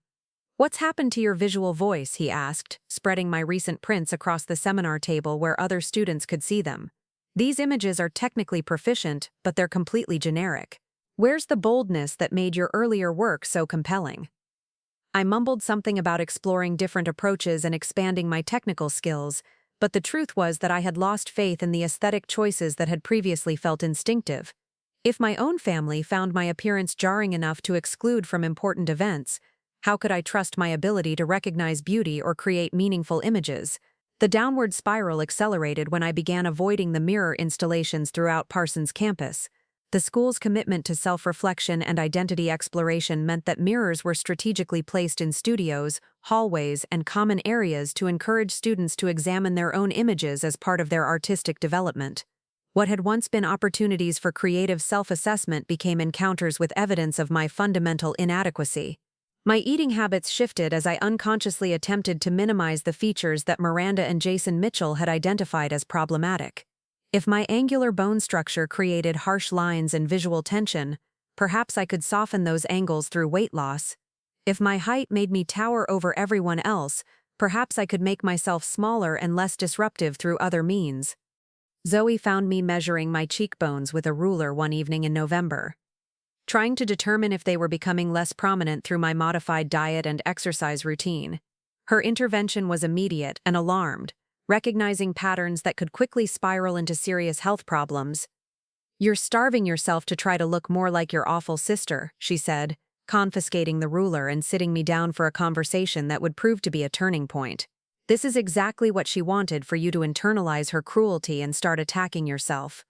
what's happened to your visual voice?" he asked, spreading my recent prints across the seminar table where other students could see them. "These images are technically proficient, but they're completely generic. Where's the boldness that made your earlier work so compelling?" I mumbled something about exploring different approaches and expanding my technical skills, but the truth was that I had lost faith in the aesthetic choices that had previously felt instinctive. If my own family found my appearance jarring enough to exclude from important events, how could I trust my ability to recognize beauty or create meaningful images? The downward spiral accelerated when I began avoiding the mirror installations throughout Parsons campus. The school's commitment to self-reflection and identity exploration meant that mirrors were strategically placed in studios, hallways, and common areas to encourage students to examine their own images as part of their artistic development. What had once been opportunities for creative self-assessment became encounters with evidence of my fundamental inadequacy. My eating habits shifted as I unconsciously attempted to minimize the features that Miranda and Jason Mitchell had identified as problematic. If my angular bone structure created harsh lines and visual tension, perhaps I could soften those angles through weight loss. If my height made me tower over everyone else, perhaps I could make myself smaller and less disruptive through other means. Zoe found me measuring my cheekbones with a ruler one evening in November, trying to determine if they were becoming less prominent through my modified diet and exercise routine. Her intervention was immediate and alarmed, recognizing patterns that could quickly spiral into serious health problems. "You're starving yourself to try to look more like your awful sister," she said, confiscating the ruler and sitting me down for a conversation that would prove to be a turning point. "This is exactly what she wanted for you to internalize her cruelty and start attacking yourself."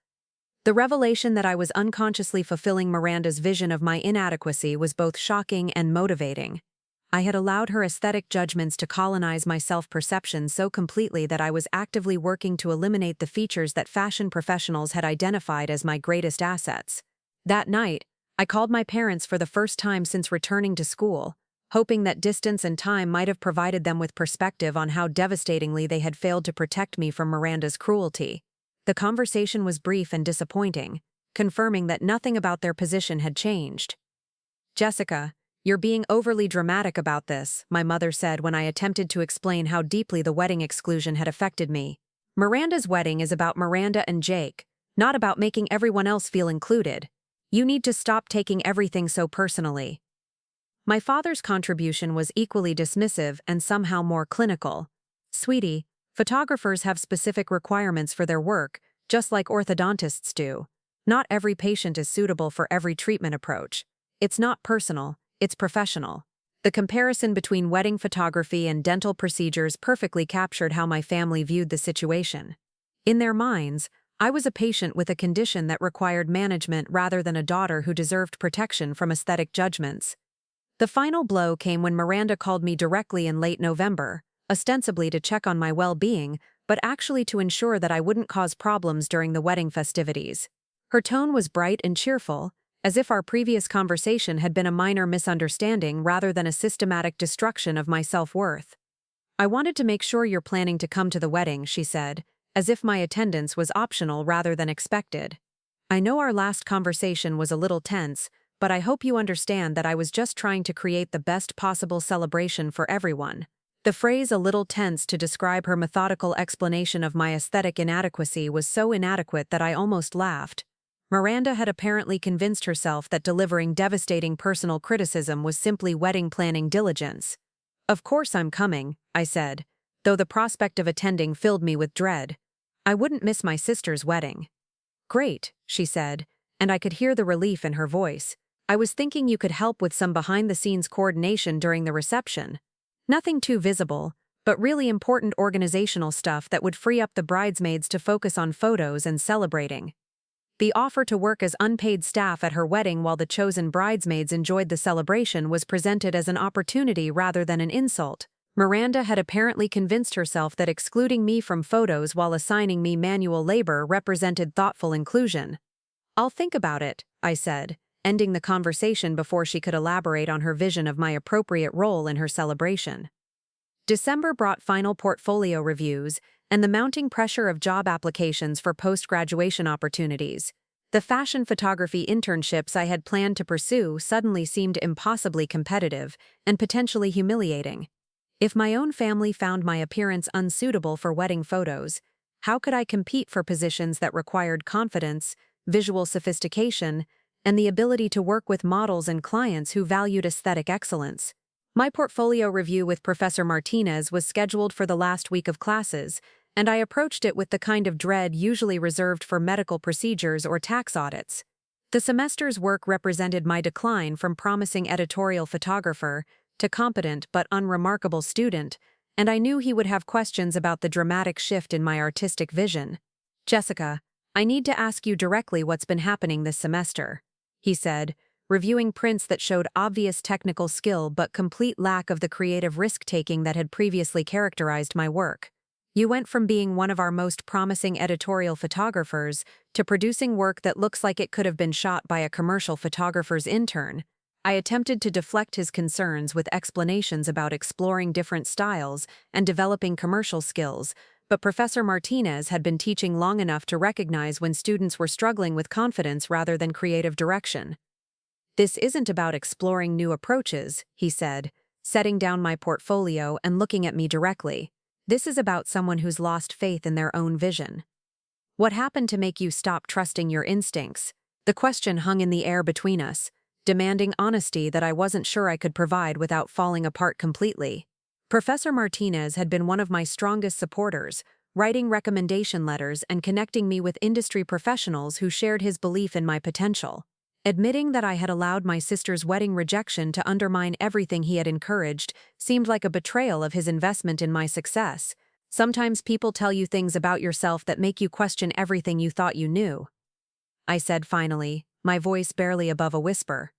The revelation that I was unconsciously fulfilling Miranda's vision of my inadequacy was both shocking and motivating. I had allowed her aesthetic judgments to colonize my self-perception so completely that I was actively working to eliminate the features that fashion professionals had identified as my greatest assets. That night, I called my parents for the first time since returning to school, hoping that distance and time might have provided them with perspective on how devastatingly they had failed to protect me from Miranda's cruelty. The conversation was brief and disappointing, confirming that nothing about their position had changed. "Jessica, you're being overly dramatic about this," my mother said when I attempted to explain how deeply the wedding exclusion had affected me. Miranda's wedding is about Miranda and Jake, not about making everyone else feel included. You need to stop taking everything so personally. My father's contribution was equally dismissive and somehow more clinical. Sweetie, photographers have specific requirements for their work, just like orthodontists do. Not every patient is suitable for every treatment approach. It's not personal, it's professional. The comparison between wedding photography and dental procedures perfectly captured how my family viewed the situation. In their minds, I was a patient with a condition that required management rather than a daughter who deserved protection from aesthetic judgments. The final blow came when Miranda called me directly in late November, ostensibly to check on my well-being, but actually to ensure that I wouldn't cause problems during the wedding festivities. Her tone was bright and cheerful, as if our previous conversation had been a minor misunderstanding rather than a systematic destruction of my self-worth. "I wanted to make sure you're planning to come to the wedding," she said, as if my attendance was optional rather than expected. "I know our last conversation was a little tense, but I hope you understand that I was just trying to create the best possible celebration for everyone." The phrase "a little tense" to describe her methodical explanation of my aesthetic inadequacy was so inadequate that I almost laughed. Miranda had apparently convinced herself that delivering devastating personal criticism was simply wedding planning diligence. "Of course I'm coming," I said, though the prospect of attending filled me with dread. I wouldn't miss my sister's wedding. "Great," she said, and I could hear the relief in her voice. "I was thinking you could help with some behind-the-scenes coordination during the reception. Nothing too visible, but really important organizational stuff that would free up the bridesmaids to focus on photos and celebrating." The offer to work as unpaid staff at her wedding while the chosen bridesmaids enjoyed the celebration was presented as an opportunity rather than an insult. Miranda had apparently convinced herself that excluding me from photos while assigning me manual labor represented thoughtful inclusion. "I'll think about it," I said, ending the conversation before she could elaborate on her vision of my appropriate role in her celebration. December brought final portfolio reviews and the mounting pressure of job applications for post-graduation opportunities. The fashion photography internships I had planned to pursue suddenly seemed impossibly competitive and potentially humiliating. If my own family found my appearance unsuitable for wedding photos, how could I compete for positions that required confidence, visual sophistication, and the ability to work with models and clients who valued aesthetic excellence? My portfolio review with Professor Martinez was scheduled for the last week of classes, and I approached it with the kind of dread usually reserved for medical procedures or tax audits. The semester's work represented my decline from promising editorial photographer to competent but unremarkable student, and I knew he would have questions about the dramatic shift in my artistic vision. "Jessica, I need to ask you directly what's been happening this semester," he said, reviewing prints that showed obvious technical skill but complete lack of the creative risk-taking that had previously characterized my work. "You went from being one of our most promising editorial photographers to producing work that looks like it could have been shot by a commercial photographer's intern." I attempted to deflect his concerns with explanations about exploring different styles and developing commercial skills, but Professor Martinez had been teaching long enough to recognize when students were struggling with confidence rather than creative direction. "This isn't about exploring new approaches," he said, setting down my portfolio and looking at me directly. "This is about someone who's lost faith in their own vision." "What happened to make you stop trusting your instincts?" The question hung in the air between us, demanding honesty that I wasn't sure I could provide without falling apart completely. Professor Martinez had been one of my strongest supporters, writing recommendation letters and connecting me with industry professionals who shared his belief in my potential. Admitting that I had allowed my sister's wedding rejection to undermine everything he had encouraged seemed like a betrayal of his investment in my success. "Sometimes people tell you things about yourself that make you question everything you thought you knew," I said finally, my voice barely above a whisper.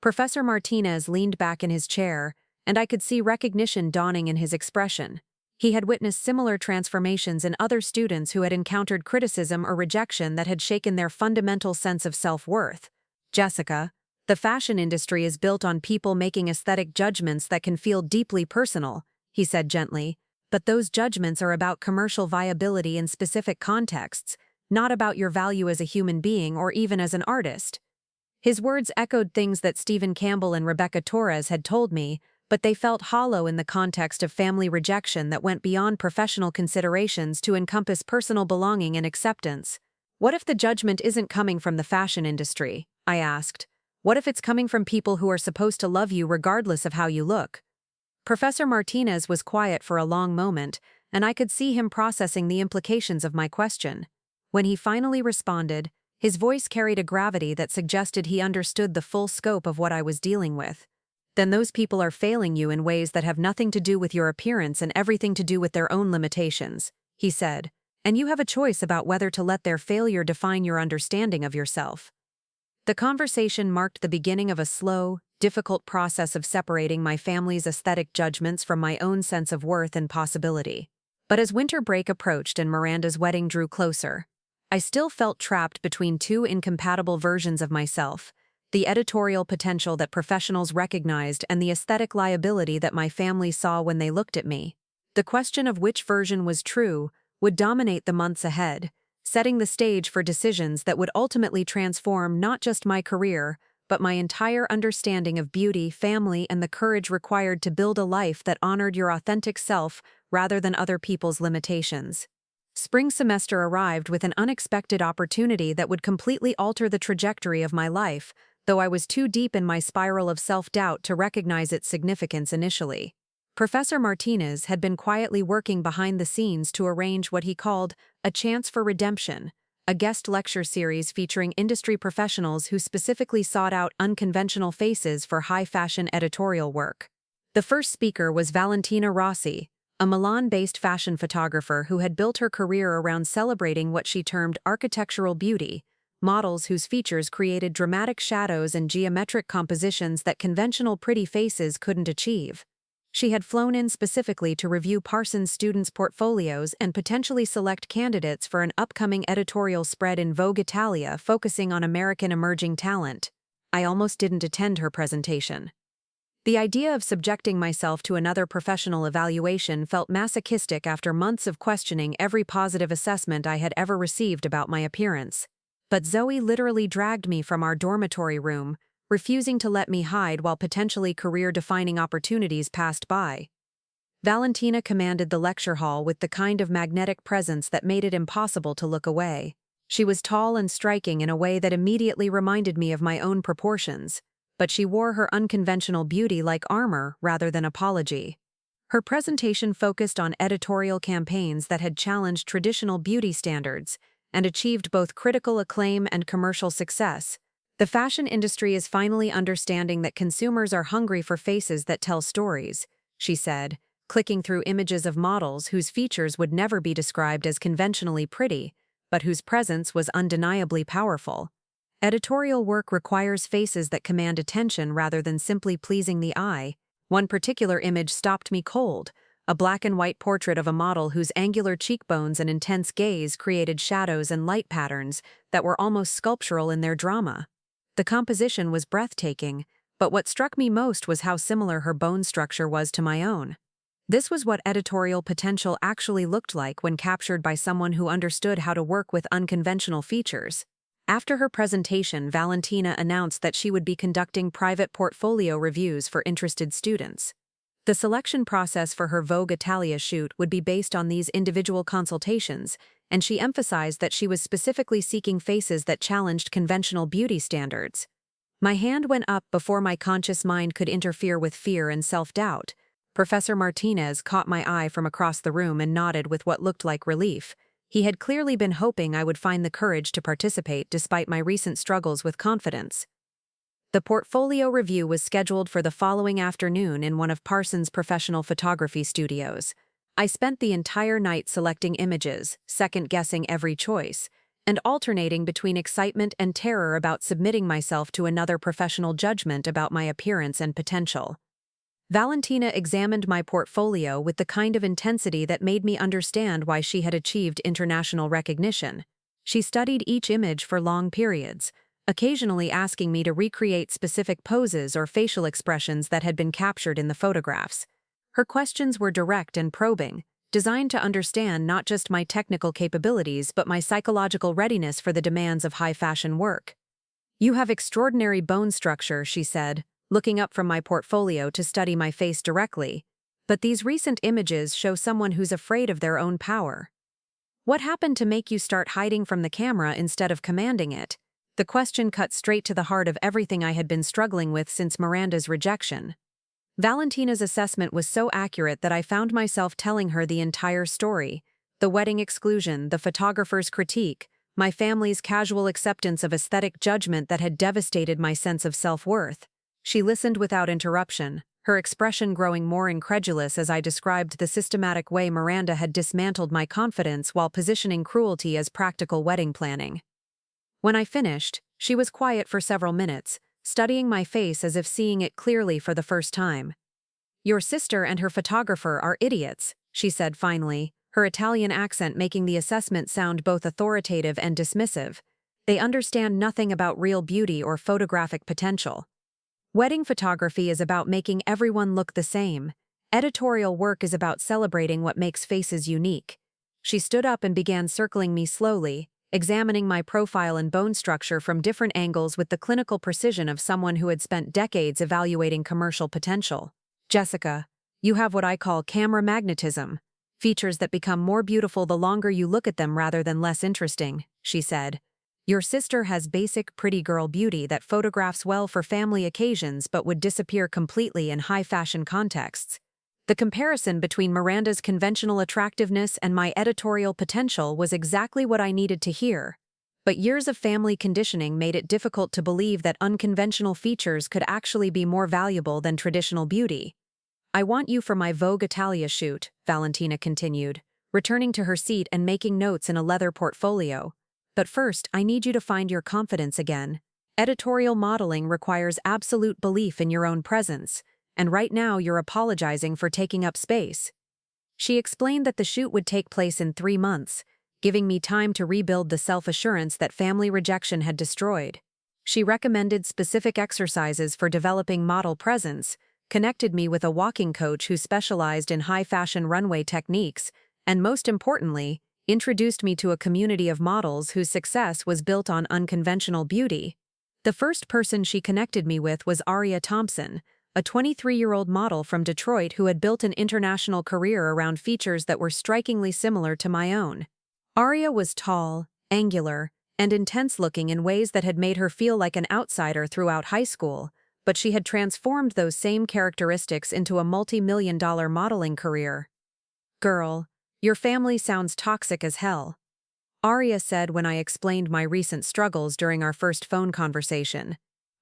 Professor Martinez leaned back in his chair, and I could see recognition dawning in his expression. He had witnessed similar transformations in other students who had encountered criticism or rejection that had shaken their fundamental sense of self-worth. "Jessica, the fashion industry is built on people making aesthetic judgments that can feel deeply personal," he said gently, "but those judgments are about commercial viability in specific contexts, not about your value as a human being or even as an artist." His words echoed things that Stephen Campbell and Rebecca Torres had told me, but they felt hollow in the context of family rejection that went beyond professional considerations to encompass personal belonging and acceptance. What if the judgment isn't coming from the fashion industry? I asked. What if it's coming from people who are supposed to love you regardless of how you look? Professor Martinez was quiet for a long moment, and I could see him processing the implications of my question. When he finally responded, his voice carried a gravity that suggested he understood the full scope of what I was dealing with. Then those people are failing you in ways that have nothing to do with your appearance and everything to do with their own limitations, he said, and you have a choice about whether to let their failure define your understanding of yourself. The conversation marked the beginning of a slow, difficult process of separating my family's aesthetic judgments from my own sense of worth and possibility. But as winter break approached and Miranda's wedding drew closer, I still felt trapped between two incompatible versions of myself, the editorial potential that professionals recognized and the aesthetic liability that my family saw when they looked at me. The question of which version was true would dominate the months ahead, setting the stage for decisions that would ultimately transform not just my career, but my entire understanding of beauty, family, and the courage required to build a life that honored your authentic self rather than other people's limitations. Spring semester arrived with an unexpected opportunity that would completely alter the trajectory of my life, though I was too deep in my spiral of self-doubt to recognize its significance initially. Professor Martinez had been quietly working behind the scenes to arrange what he called a chance for redemption, a guest lecture series featuring industry professionals who specifically sought out unconventional faces for high-fashion editorial work. The first speaker was Valentina Rossi, a Milan-based fashion photographer who had built her career around celebrating what she termed architectural beauty, models whose features created dramatic shadows and geometric compositions that conventional pretty faces couldn't achieve. She had flown in specifically to review Parsons students' portfolios and potentially select candidates for an upcoming editorial spread in Vogue Italia focusing on American emerging talent. I almost didn't attend her presentation. The idea of subjecting myself to another professional evaluation felt masochistic after months of questioning every positive assessment I had ever received about my appearance. But Zoe literally dragged me from our dormitory room, refusing to let me hide while potentially career-defining opportunities passed by. Valentina commanded the lecture hall with the kind of magnetic presence that made it impossible to look away. She was tall and striking in a way that immediately reminded me of my own proportions, but she wore her unconventional beauty like armor rather than apology. Her presentation focused on editorial campaigns that had challenged traditional beauty standards and achieved both critical acclaim and commercial success. The fashion industry is finally understanding that consumers are hungry for faces that tell stories, she said, clicking through images of models whose features would never be described as conventionally pretty, but whose presence was undeniably powerful. Editorial work requires faces that command attention rather than simply pleasing the eye. One particular image stopped me cold, a black and white portrait of a model whose angular cheekbones and intense gaze created shadows and light patterns that were almost sculptural in their drama. The composition was breathtaking, but what struck me most was how similar her bone structure was to my own. This was what editorial potential actually looked like when captured by someone who understood how to work with unconventional features. After her presentation, Valentina announced that she would be conducting private portfolio reviews for interested students. The selection process for her Vogue Italia shoot would be based on these individual consultations, and she emphasized that she was specifically seeking faces that challenged conventional beauty standards. My hand went up before my conscious mind could interfere with fear and self-doubt. Professor Martinez caught my eye from across the room and nodded with what looked like relief. He had clearly been hoping I would find the courage to participate despite my recent struggles with confidence. The portfolio review was scheduled for the following afternoon in one of Parsons' professional photography studios. I spent the entire night selecting images, second-guessing every choice, and alternating between excitement and terror about submitting myself to another professional judgment about my appearance and potential. Valentina examined my portfolio with the kind of intensity that made me understand why she had achieved international recognition. She studied each image for long periods, occasionally asking me to recreate specific poses or facial expressions that had been captured in the photographs. Her questions were direct and probing, designed to understand not just my technical capabilities but my psychological readiness for the demands of high-fashion work. "You have extraordinary bone structure," she said, looking up from my portfolio to study my face directly. But these recent images show someone who's afraid of their own power. What happened to make you start hiding from the camera instead of commanding it? The question cut straight to the heart of everything I had been struggling with since Miranda's rejection. Valentina's assessment was so accurate that I found myself telling her the entire story. The wedding exclusion, the photographer's critique, my family's casual acceptance of aesthetic judgment that had devastated my sense of self-worth. She listened without interruption, her expression growing more incredulous as I described the systematic way Miranda had dismantled my confidence while positioning cruelty as practical wedding planning. When I finished, she was quiet for several minutes, studying my face as if seeing it clearly for the first time. "Your sister and her photographer are idiots," she said finally, her Italian accent making the assessment sound both authoritative and dismissive. "They understand nothing about real beauty or photographic potential. Wedding photography is about making everyone look the same. Editorial work is about celebrating what makes faces unique." She stood up and began circling me slowly, examining my profile and bone structure from different angles with the clinical precision of someone who had spent decades evaluating commercial potential. "Jessica, you have what I call camera magnetism, features that become more beautiful the longer you look at them rather than less interesting," she said. "Your sister has basic pretty girl beauty that photographs well for family occasions but would disappear completely in high-fashion contexts." The comparison between Miranda's conventional attractiveness and my editorial potential was exactly what I needed to hear. But years of family conditioning made it difficult to believe that unconventional features could actually be more valuable than traditional beauty. "I want you for my Vogue Italia shoot," Valentina continued, returning to her seat and making notes in a leather portfolio. "But first, I need you to find your confidence again. Editorial modeling requires absolute belief in your own presence, and right now you're apologizing for taking up space." She explained that the shoot would take place in 3 months, giving me time to rebuild the self-assurance that family rejection had destroyed. She recommended specific exercises for developing model presence, connected me with a walking coach who specialized in high-fashion runway techniques, and most importantly, introduced me to a community of models whose success was built on unconventional beauty. The first person she connected me with was Aria Thompson, a 23-year-old model from Detroit who had built an international career around features that were strikingly similar to my own. Aria was tall, angular, and intense-looking in ways that had made her feel like an outsider throughout high school, but she had transformed those same characteristics into a multi-million-dollar modeling career. "Girl, your family sounds toxic as hell," Aria said when I explained my recent struggles during our first phone conversation.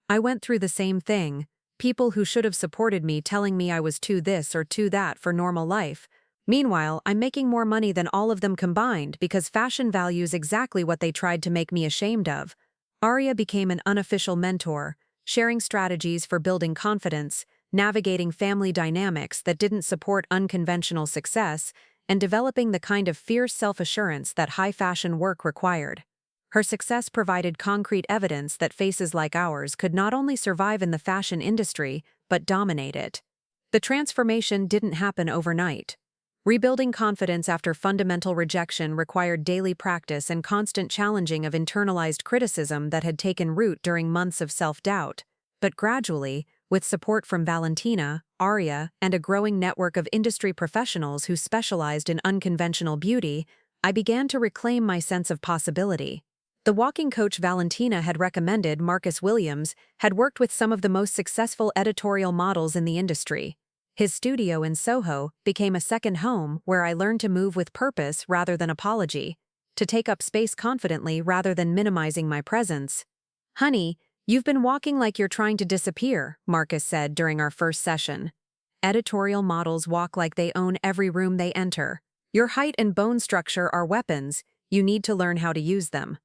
"I went through the same thing. People who should have supported me telling me I was too this or too that for normal life. Meanwhile, I'm making more money than all of them combined because fashion values exactly what they tried to make me ashamed of." Aria became an unofficial mentor, sharing strategies for building confidence, navigating family dynamics that didn't support unconventional success, and developing the kind of fierce self-assurance that high-fashion work required. Her success provided concrete evidence that faces like ours could not only survive in the fashion industry, but dominate it. The transformation didn't happen overnight. Rebuilding confidence after fundamental rejection required daily practice and constant challenging of internalized criticism that had taken root during months of self-doubt. But gradually, with support from Valentina, Aria, and a growing network of industry professionals who specialized in unconventional beauty, I began to reclaim my sense of possibility. The walking coach Valentina had recommended, Marcus Williams, had worked with some of the most successful editorial models in the industry. His studio in Soho became a second home where I learned to move with purpose rather than apology, to take up space confidently rather than minimizing my presence. "Honey, you've been walking like you're trying to disappear," Marcus said during our first session. "Editorial models walk like they own every room they enter. Your height and bone structure are weapons. You need to learn how to use them."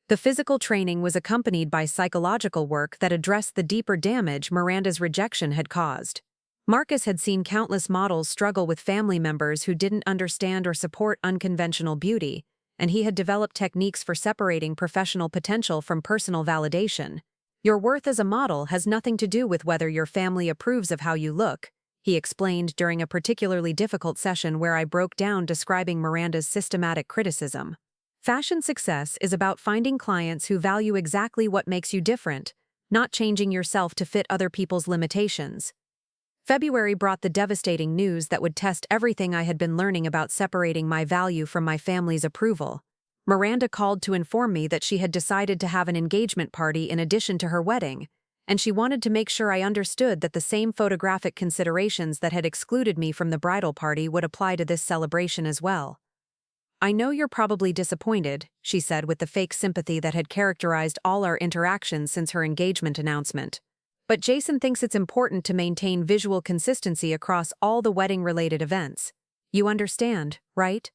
The physical training was accompanied by psychological work that addressed the deeper damage Miranda's rejection had caused. Marcus had seen countless models struggle with family members who didn't understand or support unconventional beauty, and he had developed techniques for separating professional potential from personal validation. "Your worth as a model has nothing to do with whether your family approves of how you look," he explained during a particularly difficult session where I broke down describing Miranda's systematic criticism. "Fashion success is about finding clients who value exactly what makes you different, not changing yourself to fit other people's limitations. February brought the devastating news that would test everything I had been learning about separating my value from my family's approval. Miranda called to inform me that she had decided to have an engagement party in addition to her wedding, and she wanted to make sure I understood that the same photographic considerations that had excluded me from the bridal party would apply to this celebration as well. "I know you're probably disappointed," she said with the fake sympathy that had characterized all our interactions since her engagement announcement. "But Jason thinks it's important to maintain visual consistency across all the wedding-related events. You understand, right?"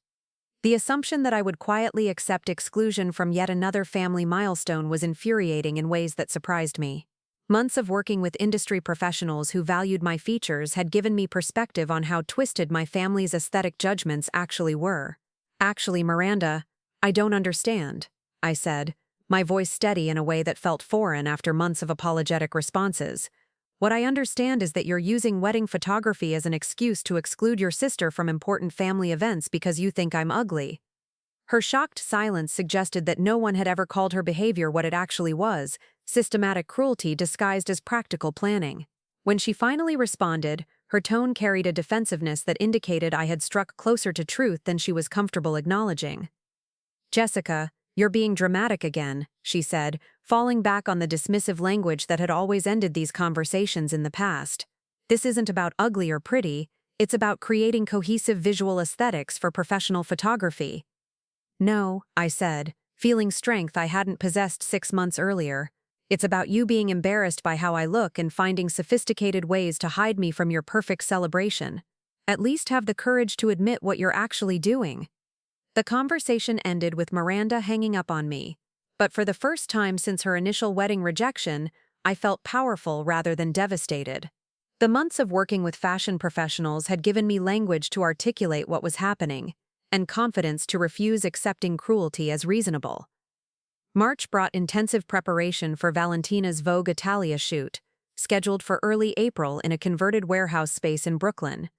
The assumption that I would quietly accept exclusion from yet another family milestone was infuriating in ways that surprised me. Months of working with industry professionals who valued my features had given me perspective on how twisted my family's aesthetic judgments actually were. "Actually, Miranda, I don't understand," I said, my voice steady in a way that felt foreign after months of apologetic responses. "What I understand is that you're using wedding photography as an excuse to exclude your sister from important family events because you think I'm ugly." Her shocked silence suggested that no one had ever called her behavior what it actually was: systematic cruelty disguised as practical planning. When she finally responded, her tone carried a defensiveness that indicated I had struck closer to truth than she was comfortable acknowledging. "Jessica, you're being dramatic again," she said, falling back on the dismissive language that had always ended these conversations in the past. "This isn't about ugly or pretty, it's about creating cohesive visual aesthetics for professional photography." "No," I said, feeling strength I hadn't possessed 6 months earlier. "It's about you being embarrassed by how I look and finding sophisticated ways to hide me from your perfect celebration. At least have the courage to admit what you're actually doing." The conversation ended with Miranda hanging up on me. But for the first time since her initial wedding rejection, I felt powerful rather than devastated. The months of working with fashion professionals had given me language to articulate what was happening, and confidence to refuse accepting cruelty as reasonable. March brought intensive preparation for Valentina's Vogue Italia shoot, scheduled for early April in a converted warehouse space in Brooklyn.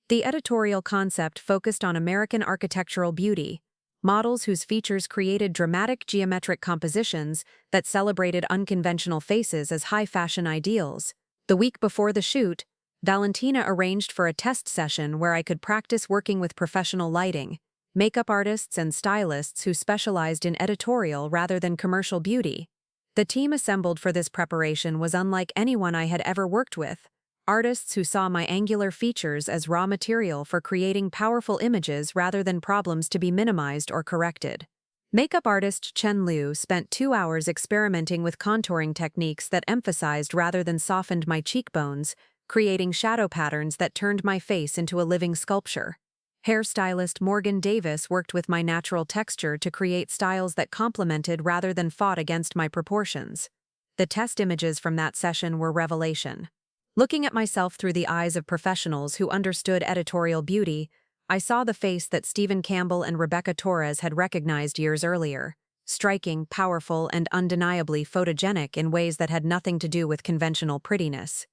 The editorial concept focused on American architectural beauty, models whose features created dramatic geometric compositions that celebrated unconventional faces as high-fashion ideals. The week before the shoot, Valentina arranged for a test session where I could practice working with professional lighting, makeup artists and stylists who specialized in editorial rather than commercial beauty. The team assembled for this preparation was unlike anyone I had ever worked with: artists who saw my angular features as raw material for creating powerful images rather than problems to be minimized or corrected. Makeup artist Chen Liu spent 2 hours experimenting with contouring techniques that emphasized rather than softened my cheekbones, creating shadow patterns that turned my face into a living sculpture. Hairstylist Morgan Davis worked with my natural texture to create styles that complemented rather than fought against my proportions. The test images from that session were revelation. Looking at myself through the eyes of professionals who understood editorial beauty, I saw the face that Stephen Campbell and Rebecca Torres had recognized years earlier: striking, powerful, and undeniably photogenic in ways that had nothing to do with conventional prettiness.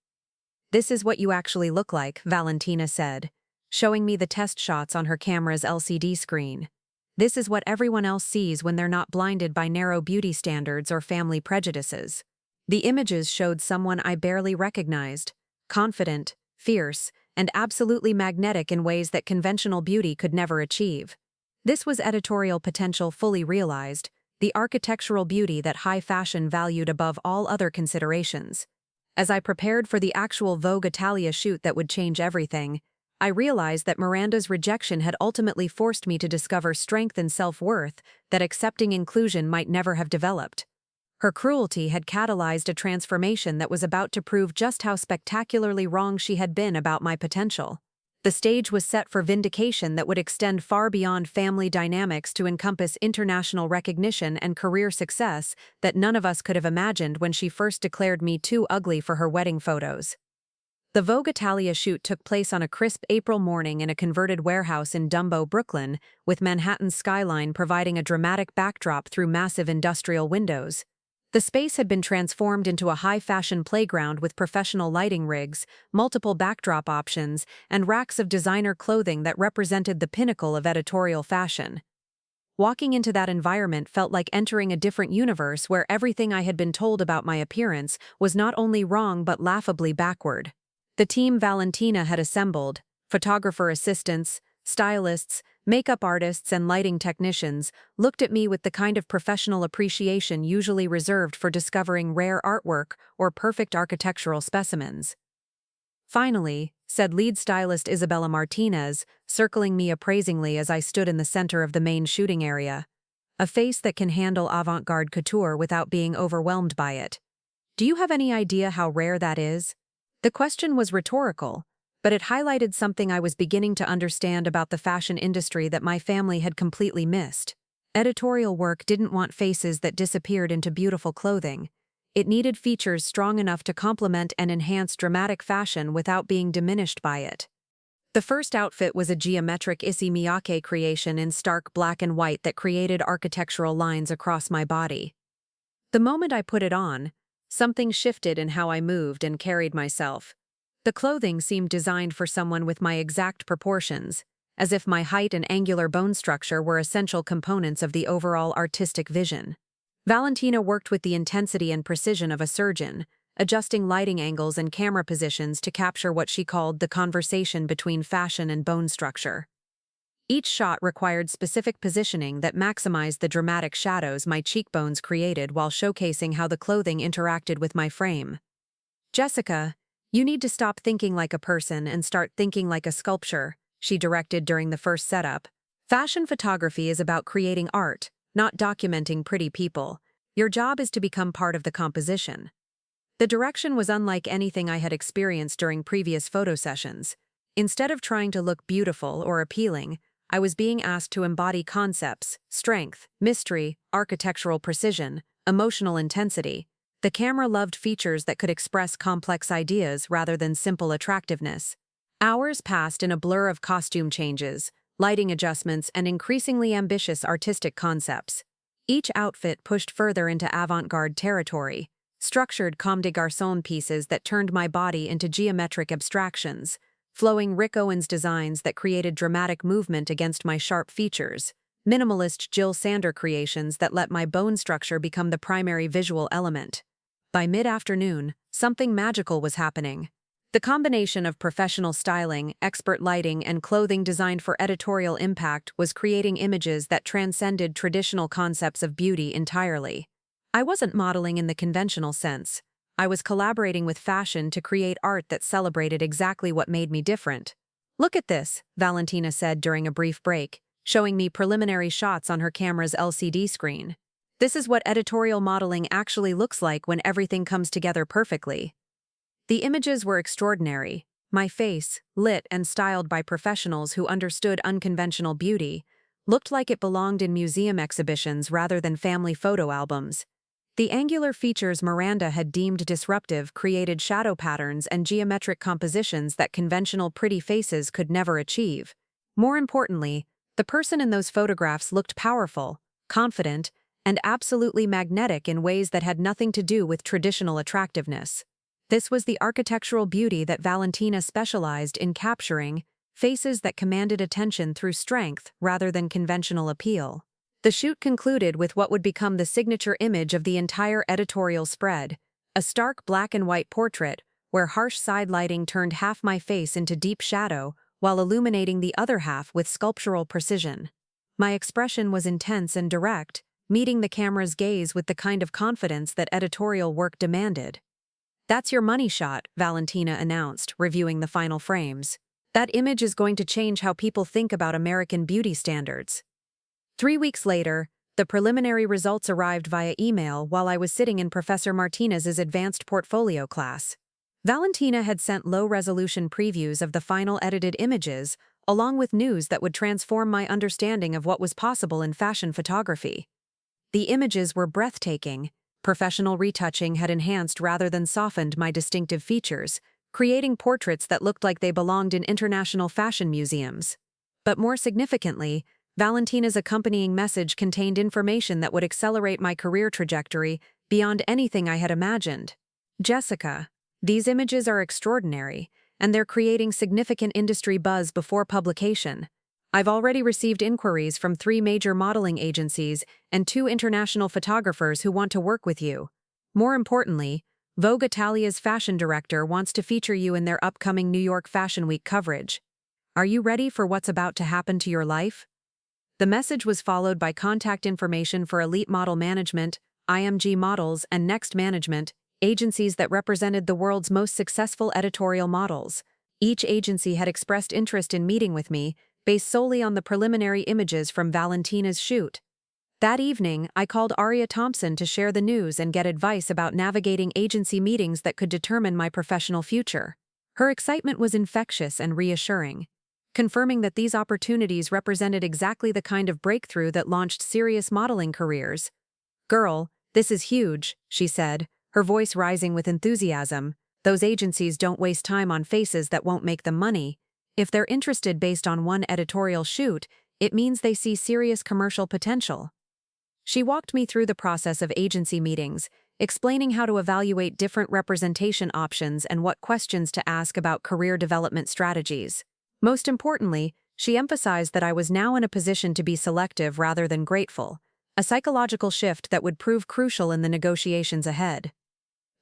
"This is what you actually look like," Valentina said, showing me the test shots on her camera's LCD screen. "This is what everyone else sees when they're not blinded by narrow beauty standards or family prejudices." The images showed someone I barely recognized: confident, fierce, and absolutely magnetic in ways that conventional beauty could never achieve. This was editorial potential fully realized, the architectural beauty that high fashion valued above all other considerations. As I prepared for the actual Vogue Italia shoot that would change everything, I realized that Miranda's rejection had ultimately forced me to discover strength and self-worth that accepting inclusion might never have developed. Her cruelty had catalyzed a transformation that was about to prove just how spectacularly wrong she had been about my potential. The stage was set for vindication that would extend far beyond family dynamics to encompass international recognition and career success that none of us could have imagined when she first declared me too ugly for her wedding photos. The Vogue Italia shoot took place on a crisp April morning in a converted warehouse in Dumbo, Brooklyn, with Manhattan's skyline providing a dramatic backdrop through massive industrial windows. The space had been transformed into a high-fashion playground with professional lighting rigs, multiple backdrop options, and racks of designer clothing that represented the pinnacle of editorial fashion. Walking into that environment felt like entering a different universe where everything I had been told about my appearance was not only wrong but laughably backward. The team Valentina had assembled, photographer assistants, stylists, makeup artists, and lighting technicians, looked at me with the kind of professional appreciation usually reserved for discovering rare artwork or perfect architectural specimens. "Finally," said lead stylist Isabella Martinez, circling me appraisingly as I stood in the center of the main shooting area. "A face that can handle avant-garde couture without being overwhelmed by it. Do you have any idea how rare that is?" The question was rhetorical, but it highlighted something I was beginning to understand about the fashion industry that my family had completely missed. Editorial work didn't want faces that disappeared into beautiful clothing. It needed features strong enough to complement and enhance dramatic fashion without being diminished by it. The first outfit was a geometric Issey Miyake creation in stark black and white that created architectural lines across my body. The moment I put it on, something shifted in how I moved and carried myself. The clothing seemed designed for someone with my exact proportions, as if my height and angular bone structure were essential components of the overall artistic vision. Valentina worked with the intensity and precision of a surgeon, adjusting lighting angles and camera positions to capture what she called the conversation between fashion and bone structure. Each shot required specific positioning that maximized the dramatic shadows my cheekbones created while showcasing how the clothing interacted with my frame. "Jessica, you need to stop thinking like a person and start thinking like a sculpture," she directed during the first setup. "Fashion photography is about creating art, not documenting pretty people. Your job is to become part of the composition." The direction was unlike anything I had experienced during previous photo sessions. Instead of trying to look beautiful or appealing, I was being asked to embody concepts, strength, mystery, architectural precision, emotional intensity. The camera loved features that could express complex ideas rather than simple attractiveness. Hours passed in a blur of costume changes, lighting adjustments, and increasingly ambitious artistic concepts. Each outfit pushed further into avant-garde territory, structured comme des garçons pieces that turned my body into geometric abstractions, flowing Rick Owens designs that created dramatic movement against my sharp features, minimalist Jill Sander creations that let my bone structure become the primary visual element. By mid-afternoon, something magical was happening. The combination of professional styling, expert lighting, and clothing designed for editorial impact was creating images that transcended traditional concepts of beauty entirely. I wasn't modeling in the conventional sense. I was collaborating with fashion to create art that celebrated exactly what made me different. "Look at this," Valentina said during a brief break, showing me preliminary shots on her camera's LCD screen. "This is what editorial modeling actually looks like when everything comes together perfectly." The images were extraordinary. My face, lit and styled by professionals who understood unconventional beauty, looked like it belonged in museum exhibitions rather than family photo albums. The angular features Miranda had deemed disruptive created shadow patterns and geometric compositions that conventional pretty faces could never achieve. More importantly, the person in those photographs looked powerful, confident, and absolutely magnetic in ways that had nothing to do with traditional attractiveness. This was the architectural beauty that Valentina specialized in capturing, faces that commanded attention through strength rather than conventional appeal. The shoot concluded with what would become the signature image of the entire editorial spread, a stark black and white portrait where harsh side lighting turned half my face into deep shadow while illuminating the other half with sculptural precision. My expression was intense and direct, meeting the camera's gaze with the kind of confidence that editorial work demanded. "That's your money shot," Valentina announced, reviewing the final frames. "That image is going to change how people think about American beauty standards." 3 weeks later, the preliminary results arrived via email while I was sitting in Professor Martinez's advanced portfolio class. Valentina had sent low-resolution previews of the final edited images, along with news that would transform my understanding of what was possible in fashion photography. The images were breathtaking. Professional retouching had enhanced rather than softened my distinctive features, creating portraits that looked like they belonged in international fashion museums. But more significantly, Valentina's accompanying message contained information that would accelerate my career trajectory beyond anything I had imagined. "Jessica, these images are extraordinary, and they're creating significant industry buzz before publication. I've already received inquiries from 3 major modeling agencies and 2 international photographers who want to work with you. More importantly, Vogue Italia's fashion director wants to feature you in their upcoming New York Fashion Week coverage. Are you ready for what's about to happen to your life? The message was followed by contact information for Elite Model Management, IMG Models, and Next Management, agencies that represented the world's most successful editorial models. Each agency had expressed interest in meeting with me, based solely on the preliminary images from Valentina's shoot. That evening, I called Aria Thompson to share the news and get advice about navigating agency meetings that could determine my professional future. Her excitement was infectious and reassuring, confirming that these opportunities represented exactly the kind of breakthrough that launched serious modeling careers. "Girl, this is huge," she said, her voice rising with enthusiasm. "Those agencies don't waste time on faces that won't make them money. If they're interested based on one editorial shoot, it means they see serious commercial potential." She walked me through the process of agency meetings, explaining how to evaluate different representation options and what questions to ask about career development strategies. Most importantly, she emphasized that I was now in a position to be selective rather than grateful, a psychological shift that would prove crucial in the negotiations ahead.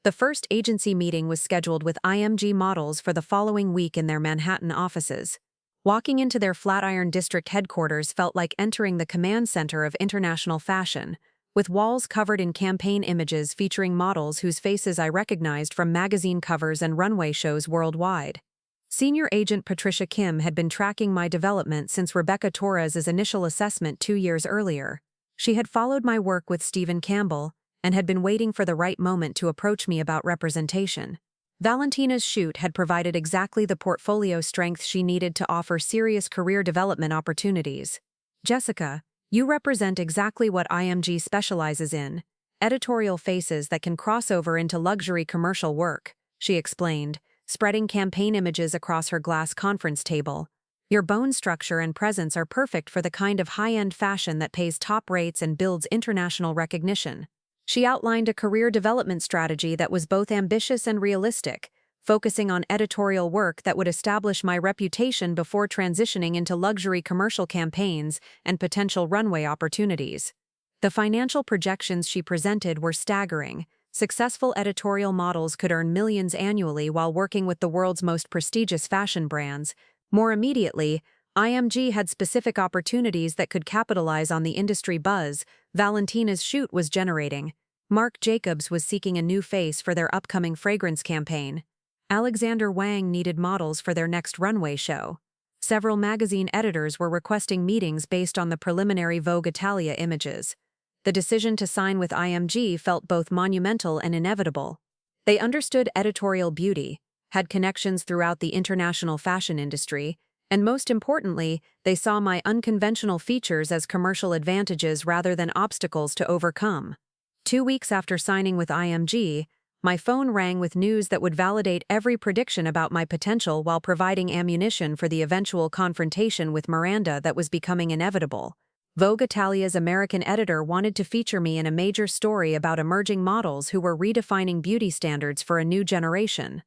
The first agency meeting was scheduled with IMG Models for the following week in their Manhattan offices. Walking into their Flatiron District headquarters felt like entering the command center of international fashion, with walls covered in campaign images featuring models whose faces I recognized from magazine covers and runway shows worldwide. Senior agent Patricia Kim had been tracking my development since Rebecca Torres's initial assessment 2 years earlier. She had followed my work with Stephen Campbell and had been waiting for the right moment to approach me about representation. Valentina's shoot had provided exactly the portfolio strength she needed to offer serious career development opportunities. "Jessica, you represent exactly what IMG specializes in, editorial faces that can cross over into luxury commercial work," she explained, spreading campaign images across her glass conference table. "Your bone structure and presence are perfect for the kind of high-end fashion that pays top rates and builds international recognition." She outlined a career development strategy that was both ambitious and realistic, focusing on editorial work that would establish my reputation before transitioning into luxury commercial campaigns and potential runway opportunities. The financial projections she presented were staggering. Successful editorial models could earn millions annually while working with the world's most prestigious fashion brands. More immediately, IMG had specific opportunities that could capitalize on the industry buzz Valentina's shoot was generating. Marc Jacobs was seeking a new face for their upcoming fragrance campaign. Alexander Wang needed models for their next runway show. Several magazine editors were requesting meetings based on the preliminary Vogue Italia images. The decision to sign with IMG felt both monumental and inevitable. They understood editorial beauty, had connections throughout the international fashion industry, and most importantly, they saw my unconventional features as commercial advantages rather than obstacles to overcome. 2 weeks after signing with IMG, my phone rang with news that would validate every prediction about my potential while providing ammunition for the eventual confrontation with Miranda that was becoming inevitable. Vogue Italia's American editor wanted to feature me in a major story about emerging models who were redefining beauty standards for a new generation.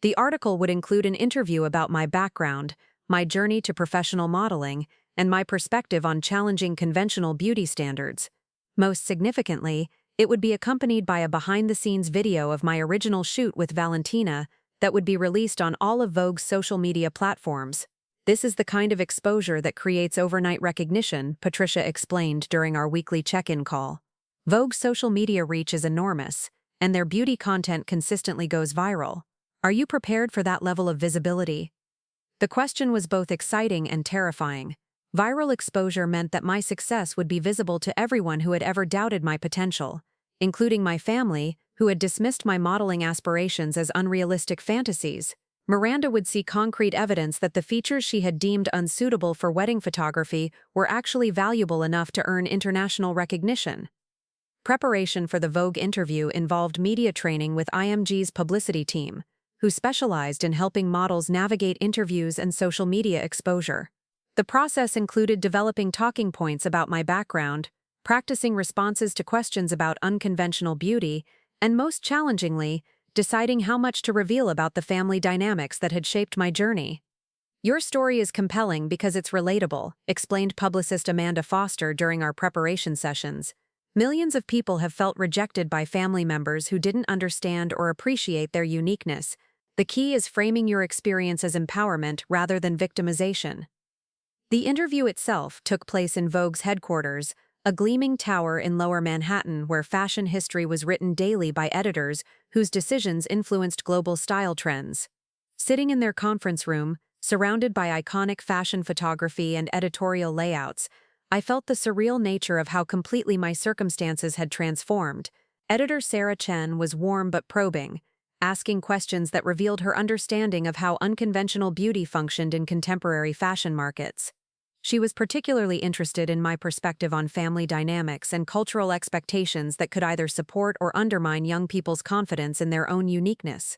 The article would include an interview about my background, my journey to professional modeling, and my perspective on challenging conventional beauty standards. Most significantly, it would be accompanied by a behind-the-scenes video of my original shoot with Valentina that would be released on all of Vogue's social media platforms. "This is the kind of exposure that creates overnight recognition," Patricia explained during our weekly check-in call. Vogue's social media reach is enormous, and their beauty content consistently goes viral. Are you prepared for that level of visibility? The question was both exciting and terrifying. Viral exposure meant that my success would be visible to everyone who had ever doubted my potential, including my family, who had dismissed my modeling aspirations as unrealistic fantasies. Miranda would see concrete evidence that the features she had deemed unsuitable for wedding photography were actually valuable enough to earn international recognition. Preparation for the Vogue interview involved media training with IMG's publicity team, who specialized in helping models navigate interviews and social media exposure. The process included developing talking points about my background, practicing responses to questions about unconventional beauty, and most challengingly, deciding how much to reveal about the family dynamics that had shaped my journey. Your story is compelling because it's relatable, explained publicist Amanda Foster during our preparation sessions. Millions of people have felt rejected by family members who didn't understand or appreciate their uniqueness. The key is framing your experience as empowerment rather than victimization. The interview itself took place in Vogue's headquarters, a gleaming tower in Lower Manhattan where fashion history was written daily by editors whose decisions influenced global style trends. Sitting in their conference room, surrounded by iconic fashion photography and editorial layouts, I felt the surreal nature of how completely my circumstances had transformed. Editor Sarah Chen was warm but probing, asking questions that revealed her understanding of how unconventional beauty functioned in contemporary fashion markets. She was particularly interested in my perspective on family dynamics and cultural expectations that could either support or undermine young people's confidence in their own uniqueness.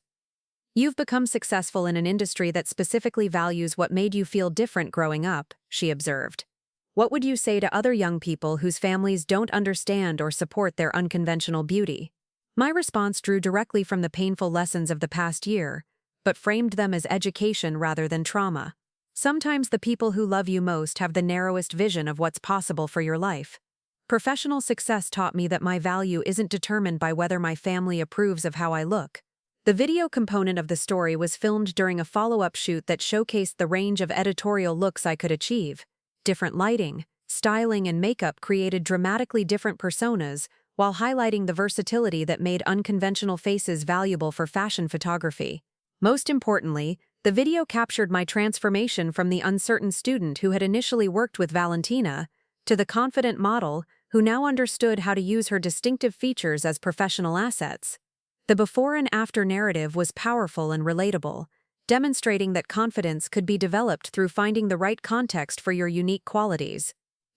You've become successful in an industry that specifically values what made you feel different growing up, she observed. What would you say to other young people whose families don't understand or support their unconventional beauty? My response drew directly from the painful lessons of the past year, but framed them as education rather than trauma. Sometimes the people who love you most have the narrowest vision of what's possible for your life. Professional success taught me that my value isn't determined by whether my family approves of how I look. The video component of the story was filmed during a follow-up shoot that showcased the range of editorial looks I could achieve. Different lighting, styling, and makeup created dramatically different personas, while highlighting the versatility that made unconventional faces valuable for fashion photography. Most importantly, the video captured my transformation from the uncertain student who had initially worked with Valentina to the confident model who now understood how to use her distinctive features as professional assets. The before and after narrative was powerful and relatable, demonstrating that confidence could be developed through finding the right context for your unique qualities.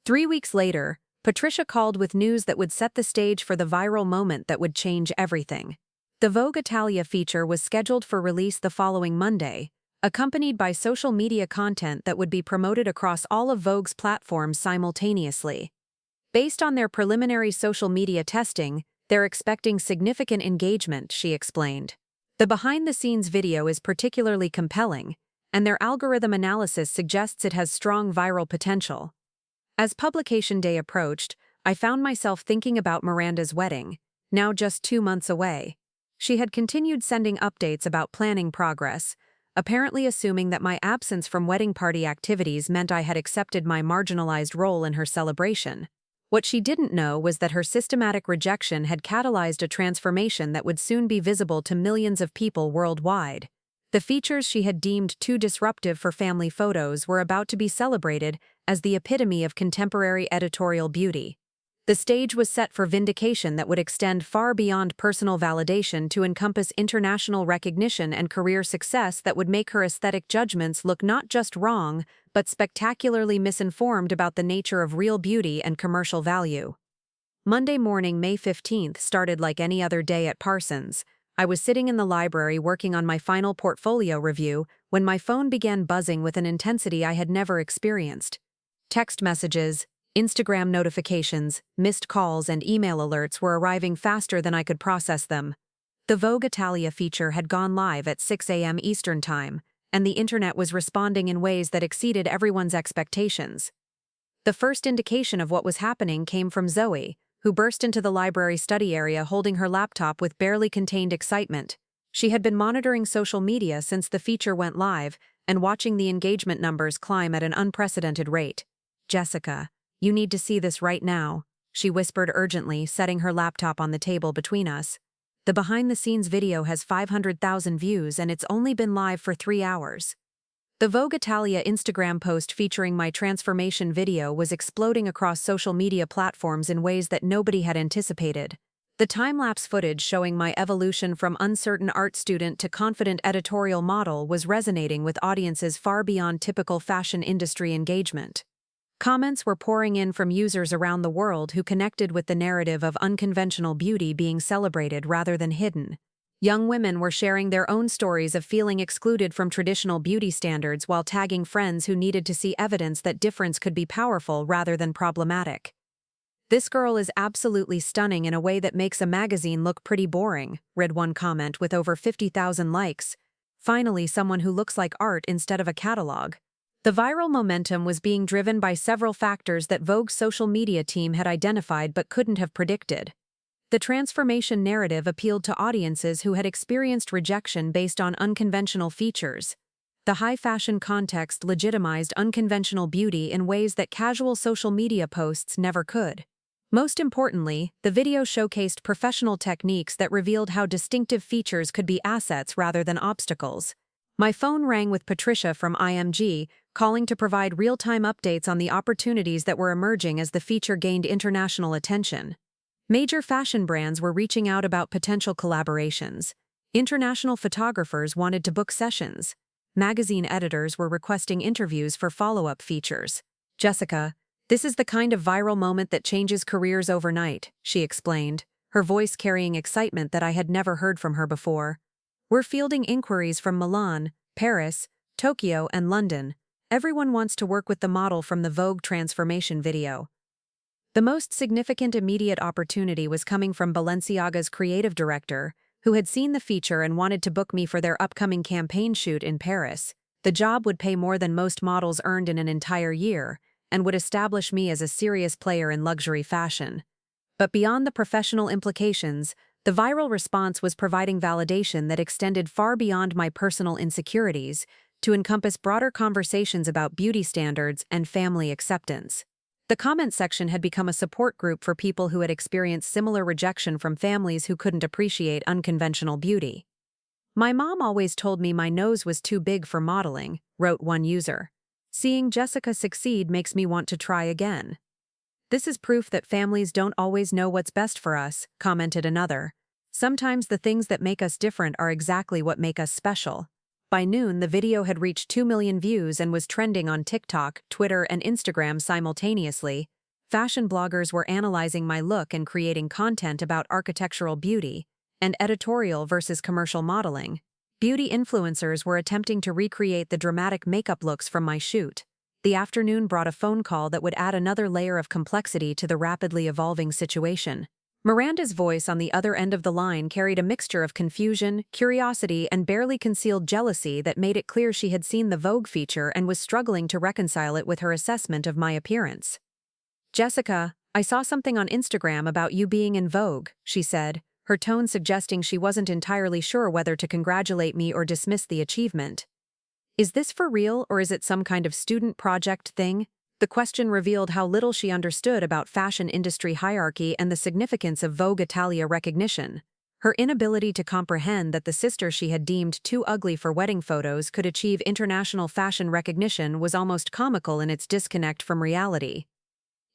3 weeks later, Patricia called with news that would set the stage for the viral moment that would change everything. The Vogue Italia feature was scheduled for release the following Monday, accompanied by social media content that would be promoted across all of Vogue's platforms simultaneously. Based on their preliminary social media testing, they're expecting significant engagement, she explained. The behind-the-scenes video is particularly compelling, and their algorithm analysis suggests it has strong viral potential. As publication day approached, I found myself thinking about Miranda's wedding, now just 2 months away. She had continued sending updates about planning progress, apparently assuming that my absence from wedding party activities meant I had accepted my marginalized role in her celebration. What she didn't know was that her systematic rejection had catalyzed a transformation that would soon be visible to millions of people worldwide. The features she had deemed too disruptive for family photos were about to be celebrated as the epitome of contemporary editorial beauty. The stage was set for vindication that would extend far beyond personal validation to encompass international recognition and career success that would make her aesthetic judgments look not just wrong, but spectacularly misinformed about the nature of real beauty and commercial value. Monday morning, May 15th, started like any other day at Parsons. I was sitting in the library working on my final portfolio review when my phone began buzzing with an intensity I had never experienced. Text messages, Instagram notifications, missed calls, and email alerts were arriving faster than I could process them. The Vogue Italia feature had gone live at 6 a.m. Eastern Time, and the internet was responding in ways that exceeded everyone's expectations. The first indication of what was happening came from Zoe, who burst into the library study area holding her laptop with barely contained excitement. She had been monitoring social media since the feature went live and watching the engagement numbers climb at an unprecedented rate. "Jessica, you need to see this right now," she whispered urgently, setting her laptop on the table between us. "The behind-the-scenes video has 500,000 views and it's only been live for 3 hours." The Vogue Italia Instagram post featuring my transformation video was exploding across social media platforms in ways that nobody had anticipated. The time-lapse footage showing my evolution from uncertain art student to confident editorial model was resonating with audiences far beyond typical fashion industry engagement. Comments were pouring in from users around the world who connected with the narrative of unconventional beauty being celebrated rather than hidden. Young women were sharing their own stories of feeling excluded from traditional beauty standards while tagging friends who needed to see evidence that difference could be powerful rather than problematic. "This girl is absolutely stunning in a way that makes a magazine look pretty boring," read one comment with over 50,000 likes. finally someone who looks like art instead of a catalog. The viral momentum was being driven by several factors that Vogue's social media team had identified but couldn't have predicted. The transformation narrative appealed to audiences who had experienced rejection based on unconventional features. The high-fashion context legitimized unconventional beauty in ways that casual social media posts never could. Most importantly, the video showcased professional techniques that revealed how distinctive features could be assets rather than obstacles. My phone rang with Patricia from IMG, calling to provide real-time updates on the opportunities that were emerging as the feature gained international attention. Major fashion brands were reaching out about potential collaborations. International photographers wanted to book sessions. Magazine editors were requesting interviews for follow-up features. "Jessica, this is the kind of viral moment that changes careers overnight," she explained, her voice carrying excitement that I had never heard from her before. "We're fielding inquiries from Milan, Paris, Tokyo, and London. Everyone wants to work with the model from the Vogue transformation video." The most significant immediate opportunity was coming from Balenciaga's creative director, who had seen the feature and wanted to book me for their upcoming campaign shoot in Paris. The job would pay more than most models earned in an entire year, and would establish me as a serious player in luxury fashion. But beyond the professional implications, the viral response was providing validation that extended far beyond my personal insecurities to encompass broader conversations about beauty standards and family acceptance. The comment section had become a support group for people who had experienced similar rejection from families who couldn't appreciate unconventional beauty. "My mom always told me my nose was too big for modeling," wrote one user. "Seeing Jessica succeed makes me want to try again." "This is proof that families don't always know what's best for us," commented another. "Sometimes the things that make us different are exactly what make us special." By noon, the video had reached 2 million views and was trending on TikTok, Twitter, and Instagram simultaneously. Fashion bloggers were analyzing my look and creating content about architectural beauty and editorial versus commercial modeling. Beauty influencers were attempting to recreate the dramatic makeup looks from my shoot. The afternoon brought a phone call that would add another layer of complexity to the rapidly evolving situation. Miranda's voice on the other end of the line carried a mixture of confusion, curiosity, and barely concealed jealousy that made it clear she had seen the Vogue feature and was struggling to reconcile it with her assessment of my appearance. "Jessica, I saw something on Instagram about you being in Vogue," she said, her tone suggesting she wasn't entirely sure whether to congratulate me or dismiss the achievement. "Is this for real, or is it some kind of student project thing?" The question revealed how little she understood about fashion industry hierarchy and the significance of Vogue Italia recognition. Her inability to comprehend that the sister she had deemed too ugly for wedding photos could achieve international fashion recognition was almost comical in its disconnect from reality.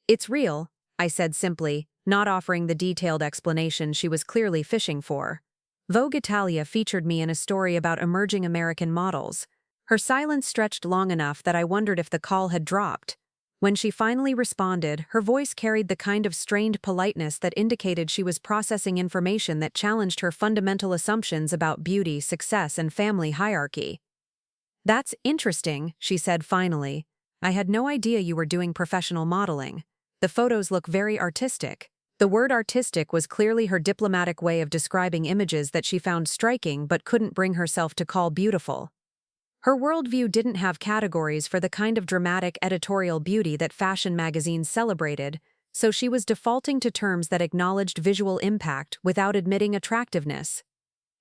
"It's real," I said simply, not offering the detailed explanation she was clearly fishing for. Vogue Italia featured me in a story about emerging American models. Her silence stretched long enough that I wondered if the call had dropped. When she finally responded, her voice carried the kind of strained politeness that indicated she was processing information that challenged her fundamental assumptions about beauty, success, and family hierarchy. "That's interesting," she said finally. "I had no idea you were doing professional modeling. The photos look very artistic." The word artistic was clearly her diplomatic way of describing images that she found striking but couldn't bring herself to call beautiful. Her worldview didn't have categories for the kind of dramatic editorial beauty that fashion magazines celebrated, so she was defaulting to terms that acknowledged visual impact without admitting attractiveness.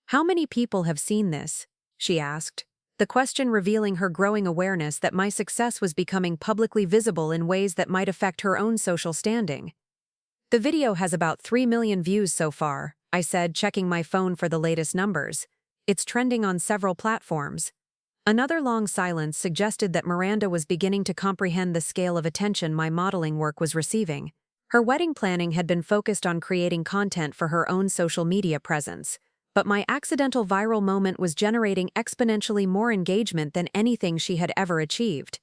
"How many people have seen this?" she asked, the question revealing her growing awareness that my success was becoming publicly visible in ways that might affect her own social standing. "The video has about 3 million views so far," I said, checking my phone for the latest numbers. "It's trending on several platforms." Another long silence suggested that Miranda was beginning to comprehend the scale of attention my modeling work was receiving. Her wedding planning had been focused on creating content for her own social media presence, but my accidental viral moment was generating exponentially more engagement than anything she had ever achieved.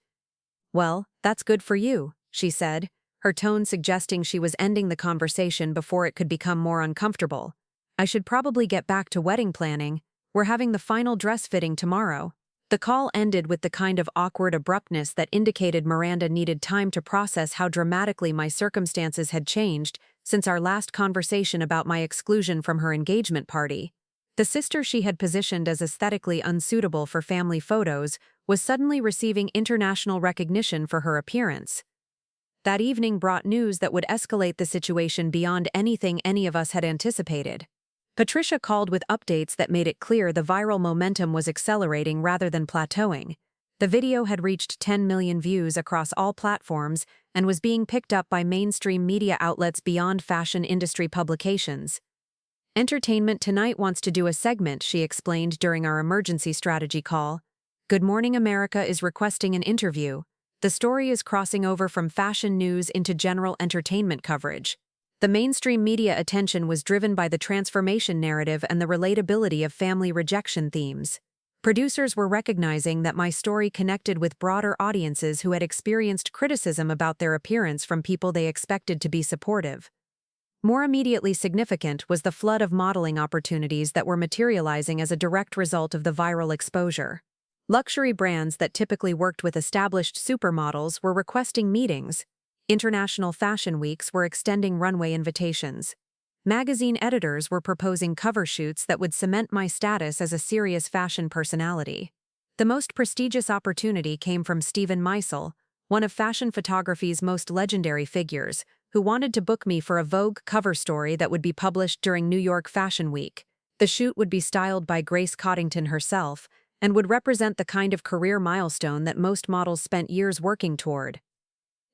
"Well, that's good for you," she said, her tone suggesting she was ending the conversation before it could become more uncomfortable. "I should probably get back to wedding planning. We're having the final dress fitting tomorrow." The call ended with the kind of awkward abruptness that indicated Miranda needed time to process how dramatically my circumstances had changed since our last conversation about my exclusion from her engagement party. The sister she had positioned as aesthetically unsuitable for family photos was suddenly receiving international recognition for her appearance. That evening brought news that would escalate the situation beyond anything any of us had anticipated. Patricia called with updates that made it clear the viral momentum was accelerating rather than plateauing. The video had reached 10 million views across all platforms and was being picked up by mainstream media outlets beyond fashion industry publications. Entertainment Tonight wants to do a segment, she explained during our emergency strategy call. Good Morning America is requesting an interview. The story is crossing over from fashion news into general entertainment coverage. The mainstream media attention was driven by the transformation narrative and the relatability of family rejection themes. Producers were recognizing that my story connected with broader audiences who had experienced criticism about their appearance from people they expected to be supportive. More immediately significant was the flood of modeling opportunities that were materializing as a direct result of the viral exposure. Luxury brands that typically worked with established supermodels were requesting meetings. International fashion weeks were extending runway invitations. Magazine editors were proposing cover shoots that would cement my status as a serious fashion personality. The most prestigious opportunity came from Steven Meisel, one of fashion photography's most legendary figures, who wanted to book me for a Vogue cover story that would be published during New York Fashion Week. The shoot would be styled by Grace Coddington herself and would represent the kind of career milestone that most models spent years working toward.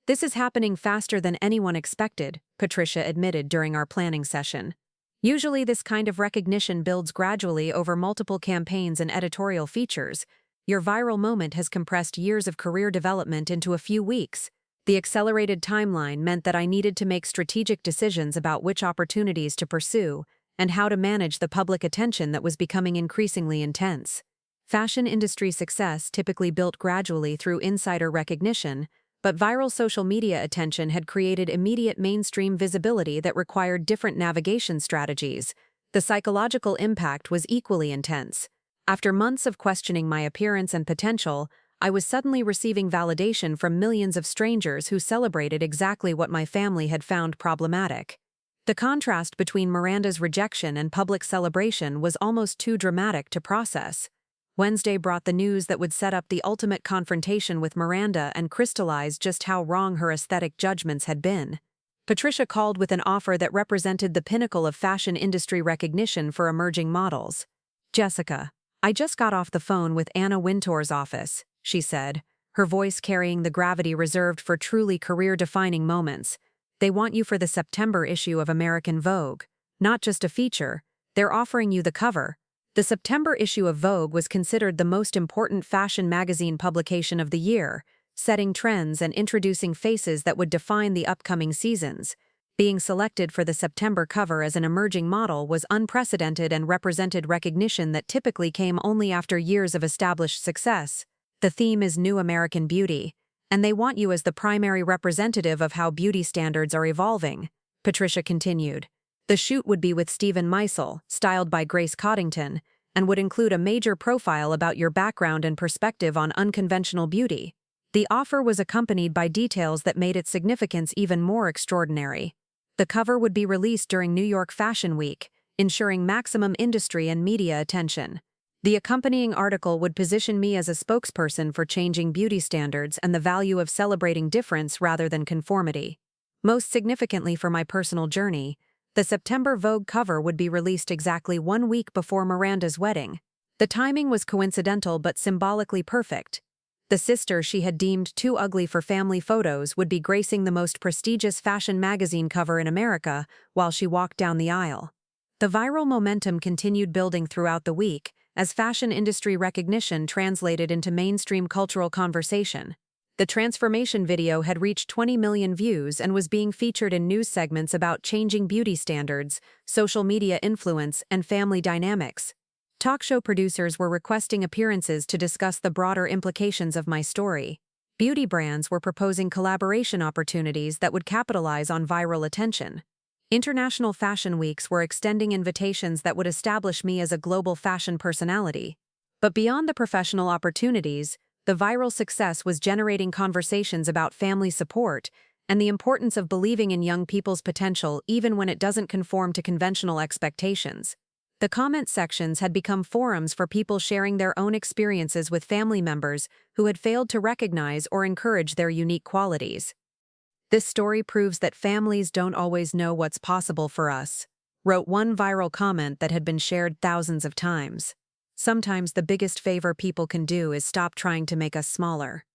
This is happening faster than anyone expected, Patricia admitted during our planning session. Usually this kind of recognition builds gradually over multiple campaigns and editorial features. Your viral moment has compressed years of career development into a few weeks. The accelerated timeline meant that I needed to make strategic decisions about which opportunities to pursue and how to manage the public attention that was becoming increasingly intense. Fashion industry success typically built gradually through insider recognition, but viral social media attention had created immediate mainstream visibility that required different navigation strategies. The psychological impact was equally intense. After months of questioning my appearance and potential, I was suddenly receiving validation from millions of strangers who celebrated exactly what my family had found problematic. The contrast between Miranda's rejection and public celebration was almost too dramatic to process. Wednesday brought the news that would set up the ultimate confrontation with Miranda and crystallize just how wrong her aesthetic judgments had been. Patricia called with an offer that represented the pinnacle of fashion industry recognition for emerging models. Jessica, I just got off the phone with Anna Wintour's office, she said, her voice carrying the gravity reserved for truly career-defining moments. They want you for the September issue of American Vogue. Not just a feature, they're offering you the cover. The September issue of Vogue was considered the most important fashion magazine publication of the year, setting trends and introducing faces that would define the upcoming seasons. Being selected for the September cover as an emerging model was unprecedented and represented recognition that typically came only after years of established success. The theme is New American Beauty, and they want you as the primary representative of how beauty standards are evolving, Patricia continued. The shoot would be with Steven Meisel, styled by Grace Coddington, and would include a major profile about your background and perspective on unconventional beauty. The offer was accompanied by details that made its significance even more extraordinary. The cover would be released during New York Fashion Week, ensuring maximum industry and media attention. The accompanying article would position me as a spokesperson for changing beauty standards and the value of celebrating difference rather than conformity. Most significantly for my personal journey, the September Vogue cover would be released exactly 1 week before Miranda's wedding. The timing was coincidental but symbolically perfect. The sister she had deemed too ugly for family photos would be gracing the most prestigious fashion magazine cover in America while she walked down the aisle. The viral momentum continued building throughout the week as fashion industry recognition translated into mainstream cultural conversation. The transformation video had reached 20 million views and was being featured in news segments about changing beauty standards, social media influence, and family dynamics. Talk show producers were requesting appearances to discuss the broader implications of my story. Beauty brands were proposing collaboration opportunities that would capitalize on viral attention. International fashion weeks were extending invitations that would establish me as a global fashion personality. But beyond the professional opportunities, the viral success was generating conversations about family support and the importance of believing in young people's potential even when it doesn't conform to conventional expectations. The comment sections had become forums for people sharing their own experiences with family members who had failed to recognize or encourage their unique qualities. "This story proves that families don't always know what's possible for us," wrote one viral comment that had been shared thousands of times. "Sometimes the biggest favor people can do is stop trying to make us smaller."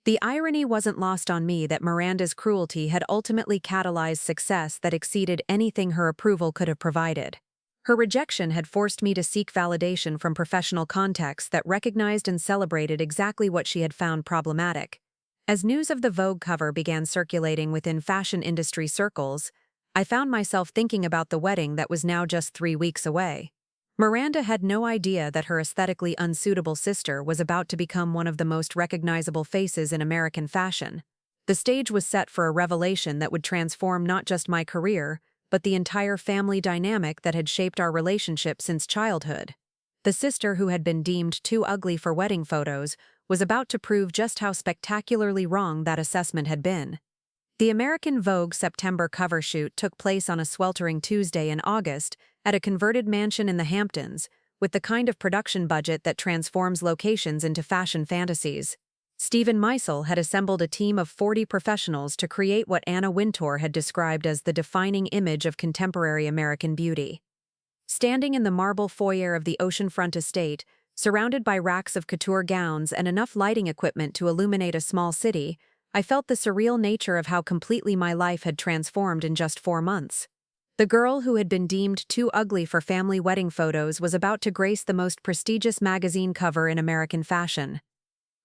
The irony wasn't lost on me that Miranda's cruelty had ultimately catalyzed success that exceeded anything her approval could have provided. Her rejection had forced me to seek validation from professional contexts that recognized and celebrated exactly what she had found problematic. As news of the Vogue cover began circulating within fashion industry circles, I found myself thinking about the wedding that was now just 3 weeks away. Miranda had no idea that her aesthetically unsuitable sister was about to become one of the most recognizable faces in American fashion. The stage was set for a revelation that would transform not just my career, but the entire family dynamic that had shaped our relationship since childhood. The sister who had been deemed too ugly for wedding photos was about to prove just how spectacularly wrong that assessment had been. The American Vogue September cover shoot took place on a sweltering Tuesday in August at a converted mansion in the Hamptons, with the kind of production budget that transforms locations into fashion fantasies. Stephen Meisel had assembled a team of 40 professionals to create what Anna Wintour had described as the defining image of contemporary American beauty. Standing in the marble foyer of the oceanfront estate, surrounded by racks of couture gowns and enough lighting equipment to illuminate a small city, I felt the surreal nature of how completely my life had transformed in just 4 months. The girl who had been deemed too ugly for family wedding photos was about to grace the most prestigious magazine cover in American fashion.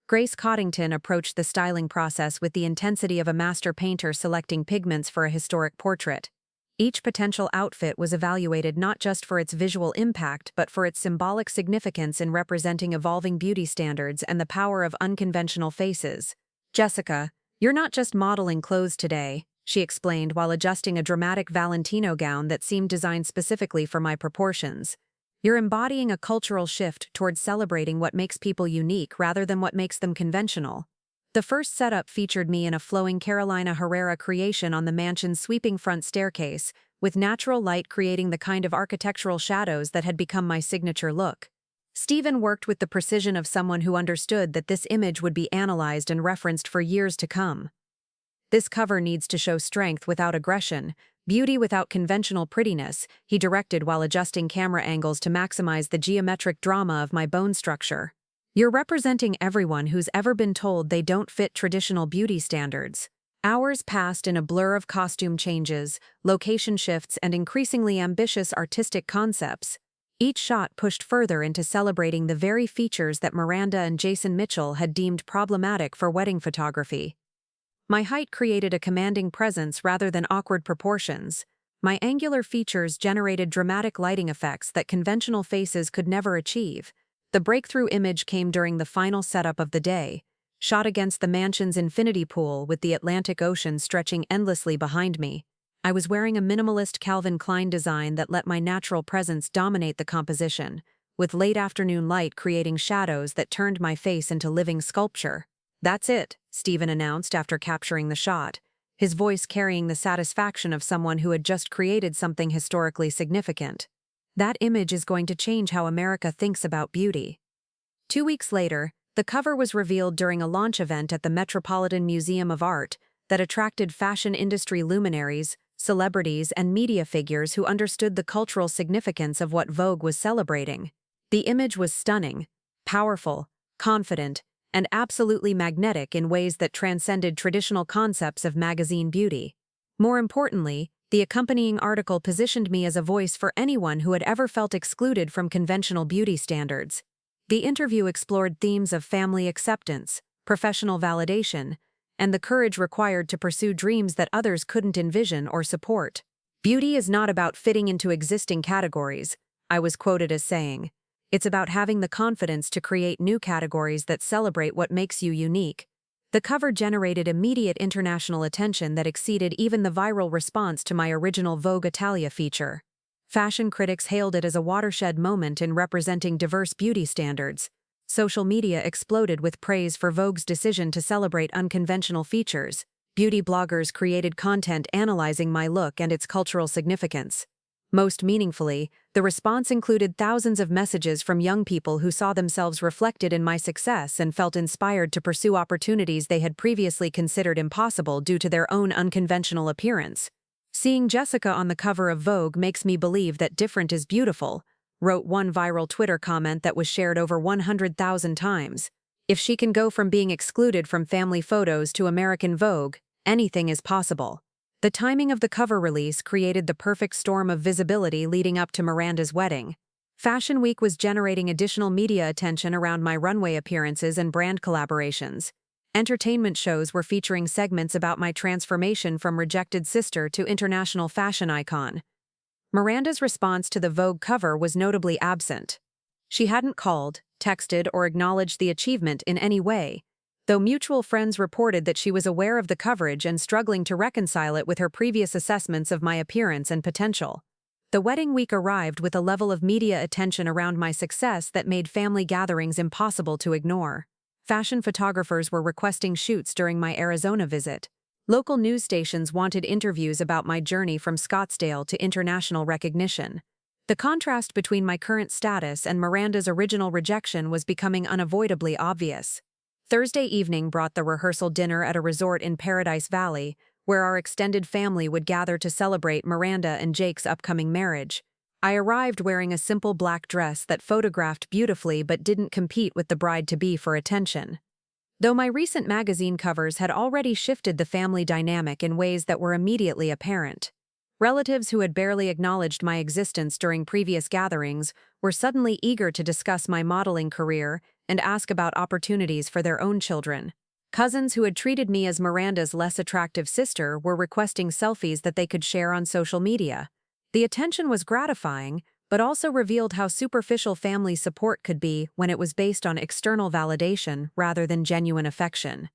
Grace Coddington approached the styling process with the intensity of a master painter selecting pigments for a historic portrait. Each potential outfit was evaluated not just for its visual impact but for its symbolic significance in representing evolving beauty standards and the power of unconventional faces. "Jessica, you're not just modeling clothes today," she explained while adjusting a dramatic Valentino gown that seemed designed specifically for my proportions. "You're embodying a cultural shift towards celebrating what makes people unique rather than what makes them conventional." The first setup featured me in a flowing Carolina Herrera creation on the mansion's sweeping front staircase, with natural light creating the kind of architectural shadows that had become my signature look. Stephen worked with the precision of someone who understood that this image would be analyzed and referenced for years to come. "This cover needs to show strength without aggression, beauty without conventional prettiness," he directed while adjusting camera angles to maximize the geometric drama of my bone structure. "You're representing everyone who's ever been told they don't fit traditional beauty standards." Hours passed in a blur of costume changes, location shifts, and increasingly ambitious artistic concepts. Each shot pushed further into celebrating the very features that Miranda and Jason Mitchell had deemed problematic for wedding photography. My height created a commanding presence rather than awkward proportions. My angular features generated dramatic lighting effects that conventional faces could never achieve. The breakthrough image came during the final setup of the day, shot against the mansion's infinity pool with the Atlantic Ocean stretching endlessly behind me. I was wearing a minimalist Calvin Klein design that let my natural presence dominate the composition, with late afternoon light creating shadows that turned my face into living sculpture. "That's it," Stephen announced after capturing the shot, his voice carrying the satisfaction of someone who had just created something historically significant. "That image is going to change how America thinks about beauty." 2 weeks later, the cover was revealed during a launch event at the Metropolitan Museum of Art that attracted fashion industry luminaries, celebrities, and media figures who understood the cultural significance of what Vogue was celebrating. The image was stunning, powerful, confident, and absolutely magnetic in ways that transcended traditional concepts of magazine beauty. More importantly, the accompanying article positioned me as a voice for anyone who had ever felt excluded from conventional beauty standards. The interview explored themes of family acceptance, professional validation, and the courage required to pursue dreams that others couldn't envision or support. "Beauty is not about fitting into existing categories," I was quoted as saying. "It's about having the confidence to create new categories that celebrate what makes you unique." The cover generated immediate international attention that exceeded even the viral response to my original Vogue Italia feature. Fashion critics hailed it as a watershed moment in representing diverse beauty standards. Social media exploded with praise for Vogue's decision to celebrate unconventional features. Beauty bloggers created content analyzing my look and its cultural significance. Most meaningfully, the response included thousands of messages from young people who saw themselves reflected in my success and felt inspired to pursue opportunities they had previously considered impossible due to their own unconventional appearance. "Seeing Jessica on the cover of Vogue makes me believe that different is beautiful," wrote one viral Twitter comment that was shared over 100,000 times. "If she can go from being excluded from family photos to American Vogue, anything is possible." The timing of the cover release created the perfect storm of visibility leading up to Miranda's wedding. Fashion Week was generating additional media attention around my runway appearances and brand collaborations. Entertainment shows were featuring segments about my transformation from rejected sister to international fashion icon. Miranda's response to the Vogue cover was notably absent. She hadn't called, texted, or acknowledged the achievement in any way, though mutual friends reported that she was aware of the coverage and struggling to reconcile it with her previous assessments of my appearance and potential. The wedding week arrived with a level of media attention around my success that made family gatherings impossible to ignore. Fashion photographers were requesting shoots during my Arizona visit. Local news stations wanted interviews about my journey from Scottsdale to international recognition. The contrast between my current status and Miranda's original rejection was becoming unavoidably obvious. Thursday evening brought the rehearsal dinner at a resort in Paradise Valley, where our extended family would gather to celebrate Miranda and Jake's upcoming marriage. I arrived wearing a simple black dress that photographed beautifully but didn't compete with the bride-to-be for attention. Though my recent magazine covers had already shifted the family dynamic in ways that were immediately apparent. Relatives who had barely acknowledged my existence during previous gatherings were suddenly eager to discuss my modeling career and ask about opportunities for their own children. Cousins who had treated me as Miranda's less attractive sister were requesting selfies that they could share on social media. The attention was gratifying, but also revealed how superficial family support could be when it was based on external validation rather than genuine affection.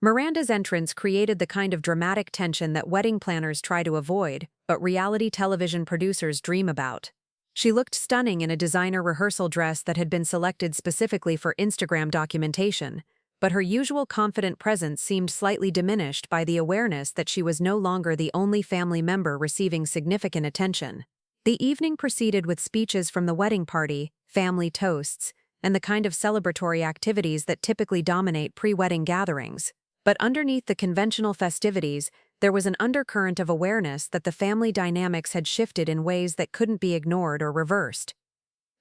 Miranda's entrance created the kind of dramatic tension that wedding planners try to avoid, but reality television producers dream about. She looked stunning in a designer rehearsal dress that had been selected specifically for Instagram documentation, but her usual confident presence seemed slightly diminished by the awareness that she was no longer the only family member receiving significant attention. The evening proceeded with speeches from the wedding party, family toasts, and the kind of celebratory activities that typically dominate pre-wedding gatherings. But underneath the conventional festivities, there was an undercurrent of awareness that the family dynamics had shifted in ways that couldn't be ignored or reversed.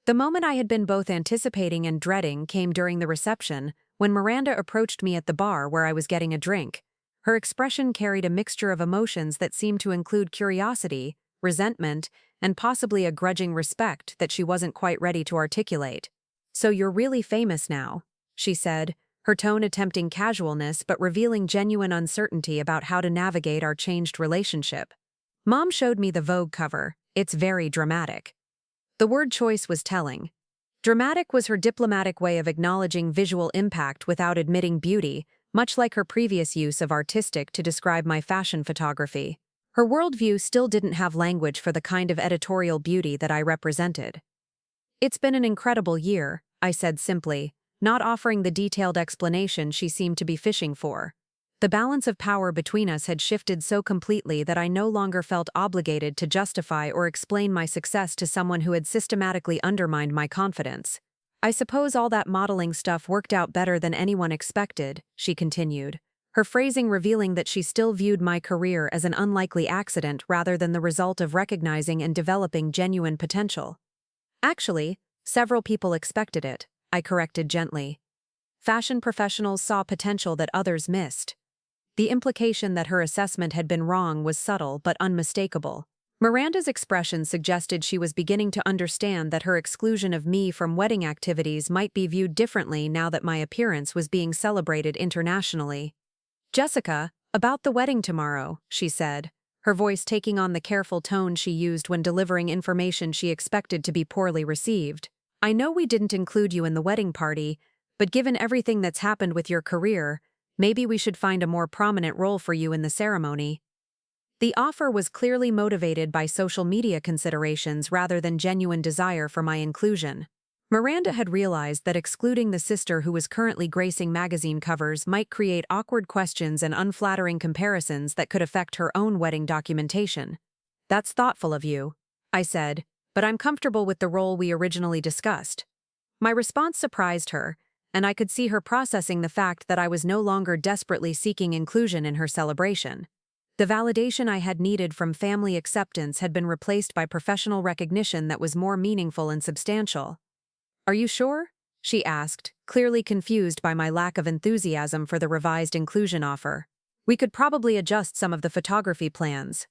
The moment I had been both anticipating and dreading came during the reception, when Miranda approached me at the bar where I was getting a drink. Her expression carried a mixture of emotions that seemed to include curiosity, resentment, and possibly a grudging respect that she wasn't quite ready to articulate. "So you're really famous now," she said, her tone attempting casualness but revealing genuine uncertainty about how to navigate our changed relationship. "Mom showed me the Vogue cover. It's very dramatic." The word choice was telling. Dramatic was her diplomatic way of acknowledging visual impact without admitting beauty, much like her previous use of artistic to describe my fashion photography. Her worldview still didn't have language for the kind of editorial beauty that I represented. "It's been an incredible year," I said simply, not offering the detailed explanation she seemed to be fishing for. The balance of power between us had shifted so completely that I no longer felt obligated to justify or explain my success to someone who had systematically undermined my confidence. "I suppose all that modeling stuff worked out better than anyone expected," she continued, her phrasing revealing that she still viewed my career as an unlikely accident rather than the result of recognizing and developing genuine potential. "Actually, several people expected it," I corrected gently. "Fashion professionals saw potential that others missed." The implication that her assessment had been wrong was subtle but unmistakable. Miranda's expression suggested she was beginning to understand that her exclusion of me from wedding activities might be viewed differently now that my appearance was being celebrated internationally. "Jessica, about the wedding tomorrow," she said, her voice taking on the careful tone she used when delivering information she expected to be poorly received. "I know we didn't include you in the wedding party, but given everything that's happened with your career, maybe we should find a more prominent role for you in the ceremony." The offer was clearly motivated by social media considerations rather than genuine desire for my inclusion. Miranda had realized that excluding the sister who was currently gracing magazine covers might create awkward questions and unflattering comparisons that could affect her own wedding documentation. "That's thoughtful of you," I said, but I'm comfortable with the role we originally discussed. My response surprised her, and I could see her processing the fact that I was no longer desperately seeking inclusion in her celebration. The validation I had needed from family acceptance had been replaced by professional recognition that was more meaningful and substantial. "Are you sure?" she asked, clearly confused by my lack of enthusiasm for the revised inclusion offer. "We could probably adjust some of the photography plans."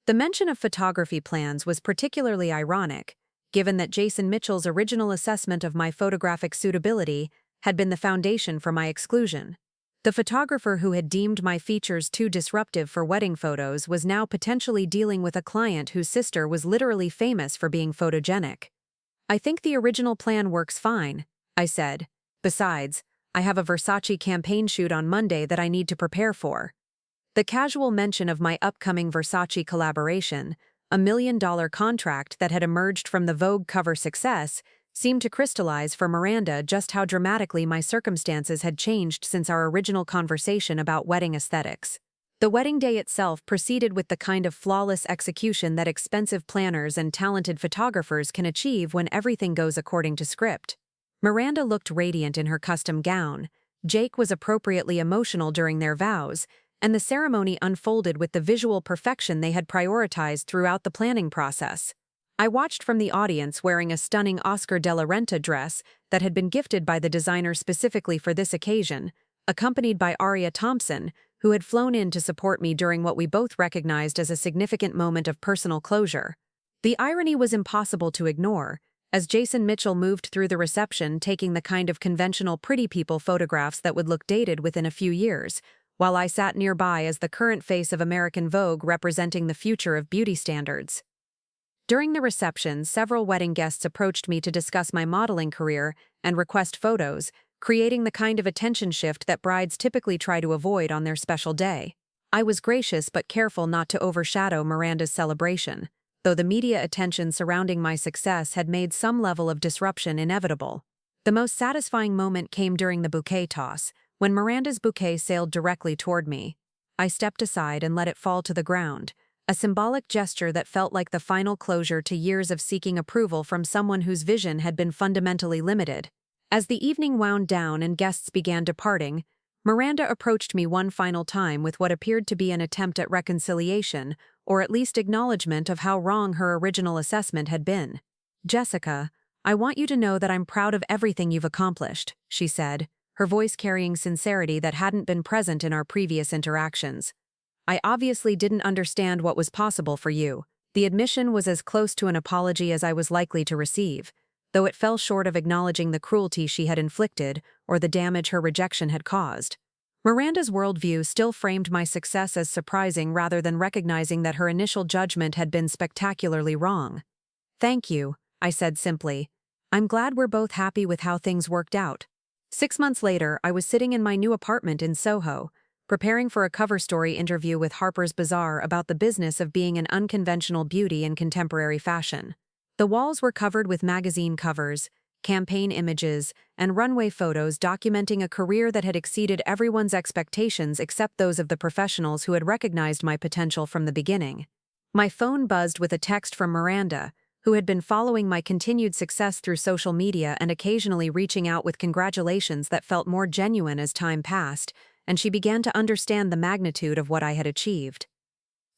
The mention of photography plans was particularly ironic, given that Jason Mitchell's original assessment of my photographic suitability had been the foundation for my exclusion. The photographer who had deemed my features too disruptive for wedding photos was now potentially dealing with a client whose sister was literally famous for being photogenic. "I think the original plan works fine," I said. "Besides, I have a Versace campaign shoot on Monday that I need to prepare for." The casual mention of my upcoming Versace collaboration, a $1 million contract that had emerged from the Vogue cover success, seemed to crystallize for Miranda just how dramatically my circumstances had changed since our original conversation about wedding aesthetics. The wedding day itself proceeded with the kind of flawless execution that expensive planners and talented photographers can achieve when everything goes according to script. Miranda looked radiant in her custom gown, Jake was appropriately emotional during their vows, and the ceremony unfolded with the visual perfection they had prioritized throughout the planning process. I watched from the audience wearing a stunning Oscar de la Renta dress that had been gifted by the designer specifically for this occasion, accompanied by Aria Thompson, who had flown in to support me during what we both recognized as a significant moment of personal closure. The irony was impossible to ignore, as Jason Mitchell moved through the reception taking the kind of conventional pretty people photographs that would look dated within a few years, while I sat nearby as the current face of American Vogue representing the future of beauty standards. During the reception, several wedding guests approached me to discuss my modeling career and request photos, creating the kind of attention shift that brides typically try to avoid on their special day. I was gracious but careful not to overshadow Miranda's celebration, though the media attention surrounding my success had made some level of disruption inevitable. The most satisfying moment came during the bouquet toss, when Miranda's bouquet sailed directly toward me. I stepped aside and let it fall to the ground, a symbolic gesture that felt like the final closure to years of seeking approval from someone whose vision had been fundamentally limited. As the evening wound down and guests began departing, Miranda approached me one final time with what appeared to be an attempt at reconciliation, or at least acknowledgement of how wrong her original assessment had been. "Jessica, I want you to know that I'm proud of everything you've accomplished," she said, her voice carrying sincerity that hadn't been present in our previous interactions. "I obviously didn't understand what was possible for you." The admission was as close to an apology as I was likely to receive, though it fell short of acknowledging the cruelty she had inflicted or the damage her rejection had caused. Miranda's worldview still framed my success as surprising rather than recognizing that her initial judgment had been spectacularly wrong. "Thank you," I said simply. "I'm glad we're both happy with how things worked out." 6 months later, I was sitting in my new apartment in Soho, preparing for a cover story interview with Harper's Bazaar about the business of being an unconventional beauty in contemporary fashion. The walls were covered with magazine covers, campaign images, and runway photos documenting a career that had exceeded everyone's expectations except those of the professionals who had recognized my potential from the beginning. My phone buzzed with a text from Miranda, who had been following my continued success through social media and occasionally reaching out with congratulations that felt more genuine as time passed, and she began to understand the magnitude of what I had achieved.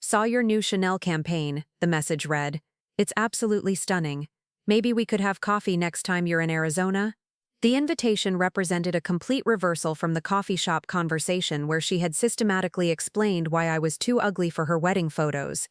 "Saw your new Chanel campaign," the message read. "It's absolutely stunning. Maybe we could have coffee next time you're in Arizona?" The invitation represented a complete reversal from the coffee shop conversation where she had systematically explained why I was too ugly for her wedding photos.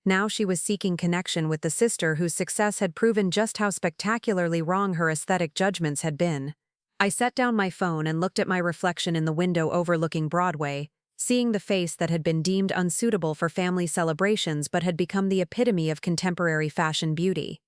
Now she was seeking connection with the sister whose success had proven just how spectacularly wrong her aesthetic judgments had been. I set down my phone and looked at my reflection in the window overlooking Broadway, seeing the face that had been deemed unsuitable for family celebrations but had become the epitome of contemporary fashion beauty.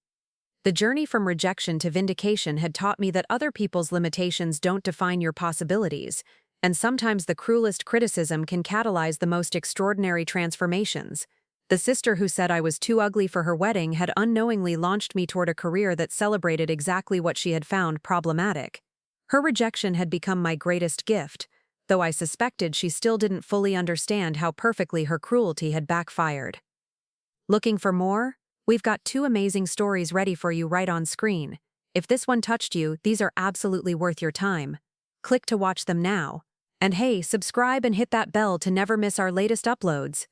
The journey from rejection to vindication had taught me that other people's limitations don't define your possibilities, and sometimes the cruelest criticism can catalyze the most extraordinary transformations. The sister who said I was too ugly for her wedding had unknowingly launched me toward a career that celebrated exactly what she had found problematic. Her rejection had become my greatest gift, though I suspected she still didn't fully understand how perfectly her cruelty had backfired. "Looking for more?" We've got 2 amazing stories ready for you right on screen. If this one touched you, these are absolutely worth your time. Click to watch them now. And hey, subscribe and hit that bell to never miss our latest uploads.